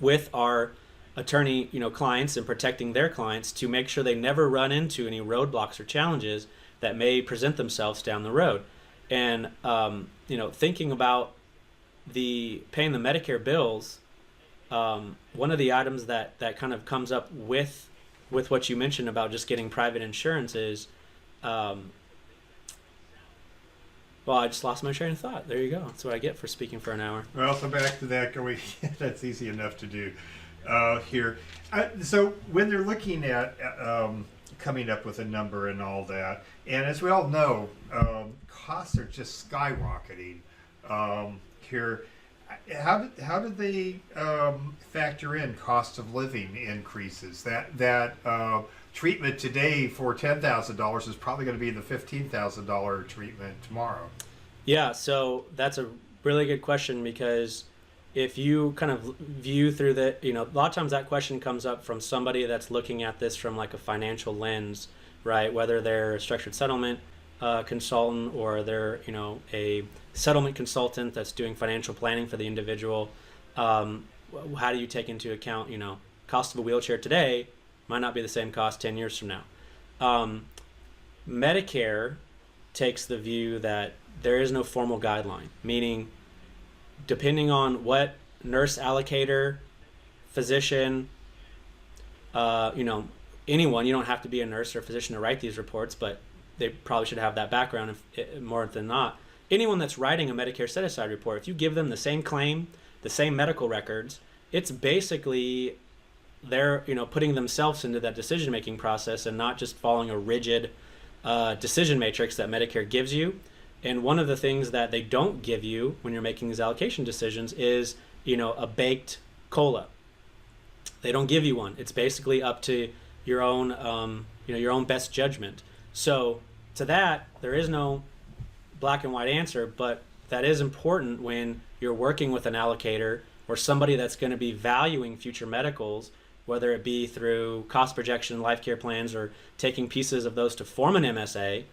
with our attorney, clients, and protecting their clients to make sure they never run into any roadblocks or challenges that may present themselves down the road. And thinking about paying the Medicare bills, one of the items that kind of comes up with what you mentioned about just getting private insurance is, well, I just lost my train of thought. There you go. That's what I get for speaking for an hour. Well, so back to that, that's easy enough to do here. So when they're looking at coming up with a number and all that, and as we all know, costs are just skyrocketing here. How did they factor in cost of living increases? That treatment today for $10,000 is probably going to be the $15,000 treatment tomorrow. Yeah, so that's a really good question, because if you kind of view through a lot of times that question comes up from somebody that's looking at this from like a financial lens, right? Whether they're a structured settlement consultant, or they're a settlement consultant that's doing financial planning for the individual. How do you take into account cost of a wheelchair today might not be the same cost 10 years from now. Medicare takes the view that there is no formal guideline, meaning depending on what nurse allocator, physician, anyone, you don't have to be a nurse or a physician to write these reports, but they probably should have that background more than not. Anyone that's writing a Medicare set-aside report, if you give them the same claim, the same medical records, it's basically they're putting themselves into that decision-making process and not just following a rigid decision matrix that Medicare gives you. And one of the things that they don't give you when you're making these allocation decisions is a baked COLA. They don't give you one. It's basically up to your own your own best judgment. So to that, there is no black and white answer, but that is important when you're working with an allocator or somebody that's going to be valuing future medicals, whether it be through cost projection, life care plans, or taking pieces of those to form an MSA.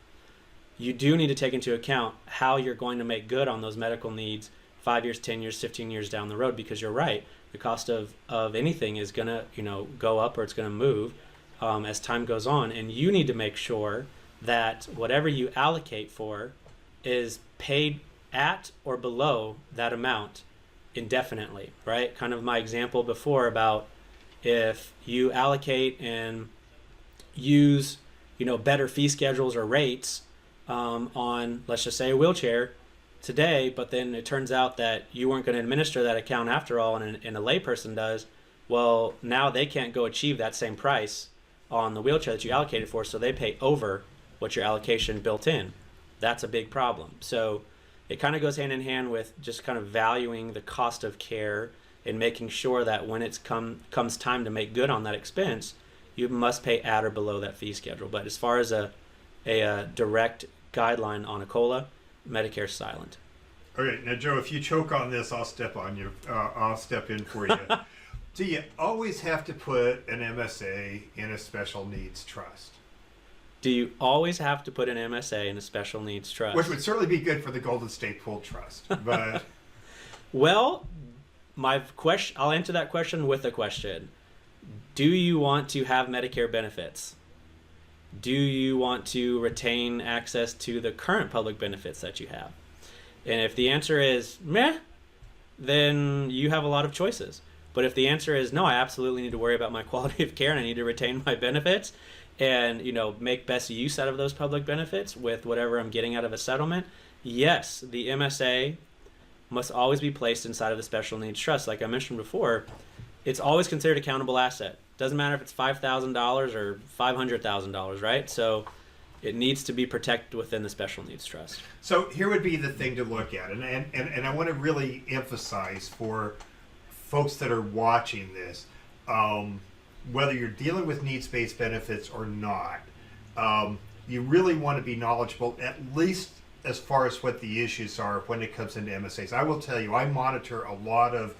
You do need to take into account how you're going to make good on those medical needs 5 years, 10 years, 15 years down the road, because you're right. The cost of anything is going to go up, or it's going to move as time goes on. And you need to make sure that whatever you allocate for is paid at or below that amount indefinitely, right? Kind of my example before about if you allocate and use better fee schedules or rates on, let's just say, a wheelchair today, but then it turns out that you weren't going to administer that account after all, and a layperson does, well, now they can't go achieve that same price on the wheelchair that you allocated for, so they pay over what your allocation built in. That's a big problem. So it kind of goes hand in hand with just kind of valuing the cost of care and making sure that when it comes time to make good on that expense, you must pay at or below that fee schedule. But as far as a direct guideline on a COLA, Medicare's silent. Okay, now Joe, if you choke on this, I'll step on you. I'll step in for you. Do you always have to put an MSA in a special needs trust? Do you always have to put an MSA in a special needs trust? Which would certainly be good for the Golden State Pool Trust, but well, I'll answer that question with a question. Do you want to have Medicare benefits? Do you want to retain access to the current public benefits that you have? And if the answer is meh, then you have a lot of choices. But if the answer is no, I absolutely need to worry about my quality of care and I need to retain my benefits and, make best use out of those public benefits with whatever I'm getting out of a settlement, yes, the MSA must always be placed inside of the special needs trust. Like I mentioned before, it's always considered a countable asset. Doesn't matter if it's $5,000 or $500,000, right? So it needs to be protected within the special needs trust. So here would be the thing to look at, and I want to really emphasize for folks that are watching this, whether you're dealing with needs-based benefits or not, you really want to be knowledgeable, at least as far as what the issues are when it comes into MSAs. I will tell you, I monitor a lot of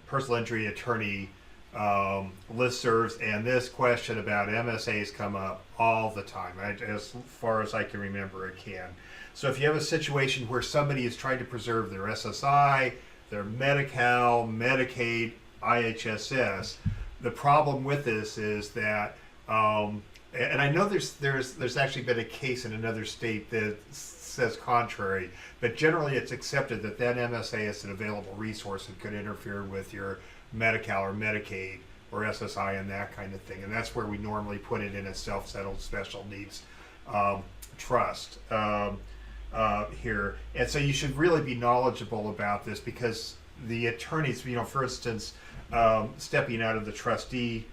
personal injury attorney listservs, and this question about MSAs come up all the time, as far as I can remember it can. So if you have a situation where somebody is trying to preserve their SSI, their Medi-Cal, Medicaid, IHSS, the problem with this is that, and I know there's actually been a case in another state that says contrary, but generally it's accepted that MSA is an available resource and could interfere with your Medi-Cal or Medicaid or SSI and that kind of thing. And that's where we normally put it in a self-settled special needs trust here. And so you should really be knowledgeable about this, because the attorneys, for instance, stepping out of the trustee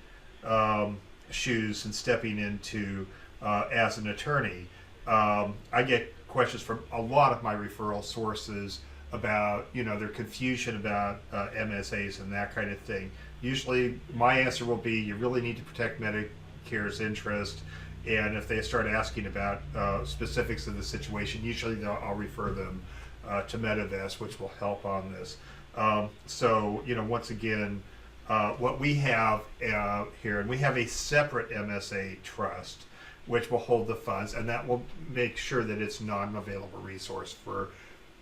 shoes and stepping into as an attorney, I get questions from a lot of my referral sources about their confusion about MSAs and that kind of thing. Usually my answer will be, you really need to protect Medicare's interest, and if they start asking about specifics of the situation, usually I'll refer them to Medivest, which will help on this. So once again, what we have here, and we have a separate MSA trust which will hold the funds, and that will make sure that it's not an available resource for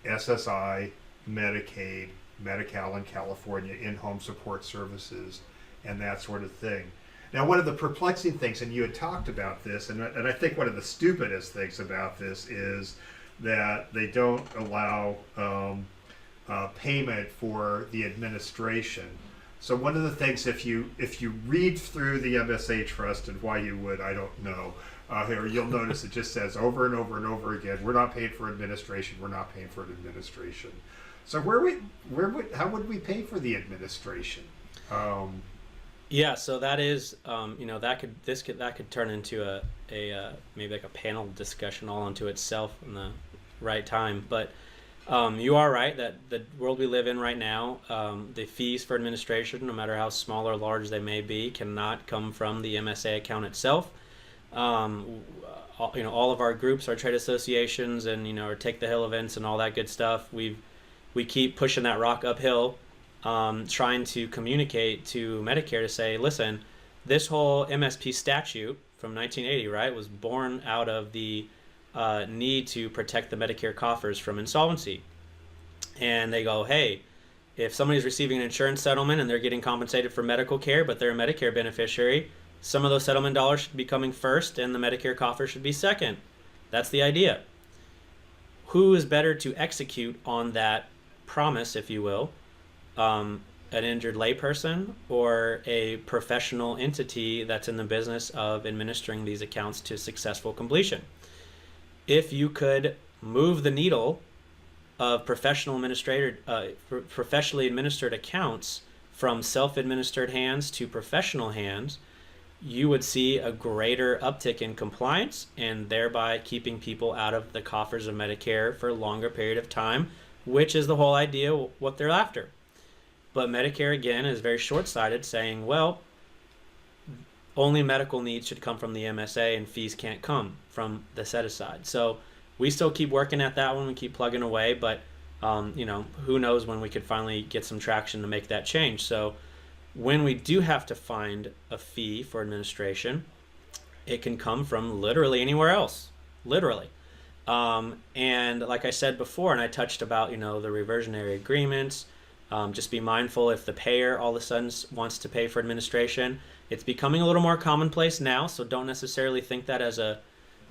SSI, Medicaid, Medi-Cal in California, in-home support services, and that sort of thing. Now, one of the perplexing things, and you had talked about this, and I think one of the stupidest things about this is that they don't allow payment for the administration. So one of the things, if you read through the MSA trust, and why you would, I don't know, here you'll notice it just says over and over and over again, we're not paying for administration, we're not paying for administration. So how would we pay for the administration? Yeah, so that is, that could turn into a maybe like a panel discussion all unto itself in the right time. But you are right that the world we live in right now, the fees for administration, no matter how small or large they may be, cannot come from the MSA account itself. All of our groups, our trade associations, and our Take the Hill events and all that good stuff, we keep pushing that rock uphill, trying to communicate to Medicare to say, listen, this whole MSP statute from 1980, right, was born out of the need to protect the Medicare coffers from insolvency. And they go, hey, if somebody's receiving an insurance settlement and they're getting compensated for medical care, but they're a Medicare beneficiary, some of those settlement dollars should be coming first and the Medicare coffer should be second. That's the idea. Who is better to execute on that promise, if you will? An injured layperson or a professional entity that's in the business of administering these accounts to successful completion? If you could move the needle of professionally administered accounts from self-administered hands to professional hands, you would see a greater uptick in compliance and thereby keeping people out of the coffers of Medicare for a longer period of time, which is the whole idea, what they're after. But Medicare, again, is very short-sighted, saying, well, only medical needs should come from the MSA and fees can't come from the set-aside. So we still keep working at that one. We keep plugging away, but who knows when we could finally get some traction to make that change. So when we do have to find a fee for administration, it can come from literally anywhere else, literally. And like I said before, and I touched about, the reversionary agreements, just be mindful if the payer all of a sudden wants to pay for administration. It's becoming a little more commonplace now, so don't necessarily think that as a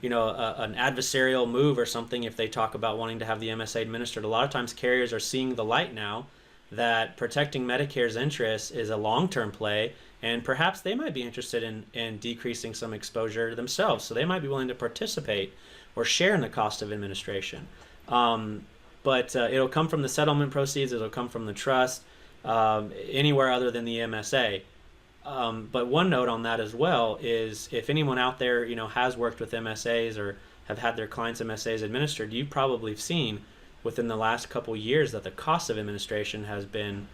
an adversarial move or something if they talk about wanting to have the MSA administered. A lot of times carriers are seeing the light now that protecting Medicare's interests is a long-term play, and perhaps they might be interested in decreasing some exposure themselves. So they might be willing to participate or share in the cost of administration. But it'll come from the settlement proceeds, it'll come from the trust, anywhere other than the MSA. But one note on that as well is if anyone out there, has worked with MSAs or have had their clients' MSAs administered, you've probably seen within the last couple years that the cost of administration has been,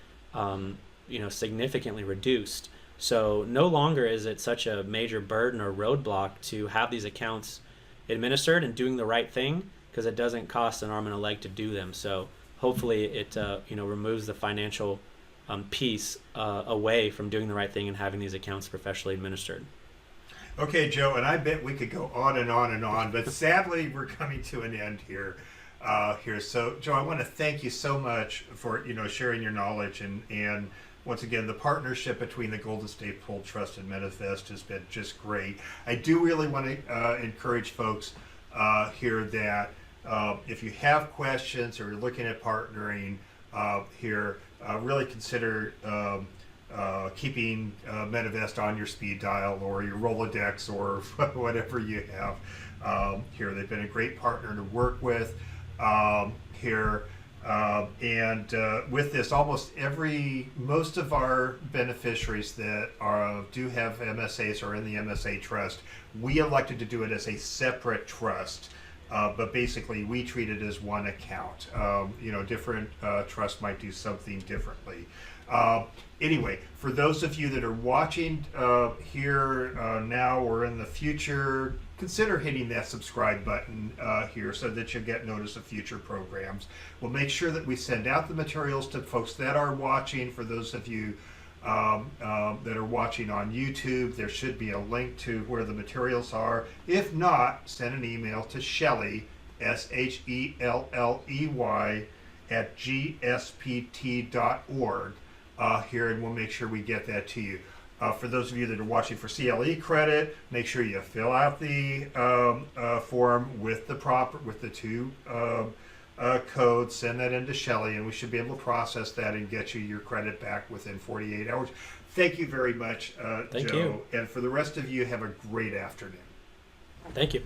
significantly reduced. So no longer is it such a major burden or roadblock to have these accounts administered and doing the right thing, because it doesn't cost an arm and a leg to do them. So hopefully it removes the financial piece away from doing the right thing and having these accounts professionally administered. Okay, Joe, and I bet we could go on and on and on, but sadly we're coming to an end here. So, Joe, I want to thank you so much for sharing your knowledge and once again the partnership between the Golden State Pool Trust and Medivest has been just great. I do really want to encourage folks here that if you have questions or you're looking at partnering here, really consider keeping Medivest on your speed dial or your Rolodex or whatever you have here. They've been a great partner to work with here. And with this, most of our beneficiaries that do have MSAs or in the MSA trust, we elected to do it as a separate trust. But basically, we treat it as one account. Different trusts might do something differently. Anyway, for those of you that are watching here now or in the future, consider hitting that subscribe button here so that you'll get notice of future programs. We'll make sure that we send out the materials to folks that are watching. For those of you that are watching on YouTube, there should be a link to where the materials are. If not, send an email to Shelley, Shelley, at gspt.org here, and we'll make sure we get that to you. For those of you that are watching for CLE credit, make sure you fill out the form with the two codes, send that into Shelley, and we should be able to process that and get you your credit back within 48 hours. Thank you very much, Thank Joe. you. And for the rest of you, have a great afternoon. Thank you.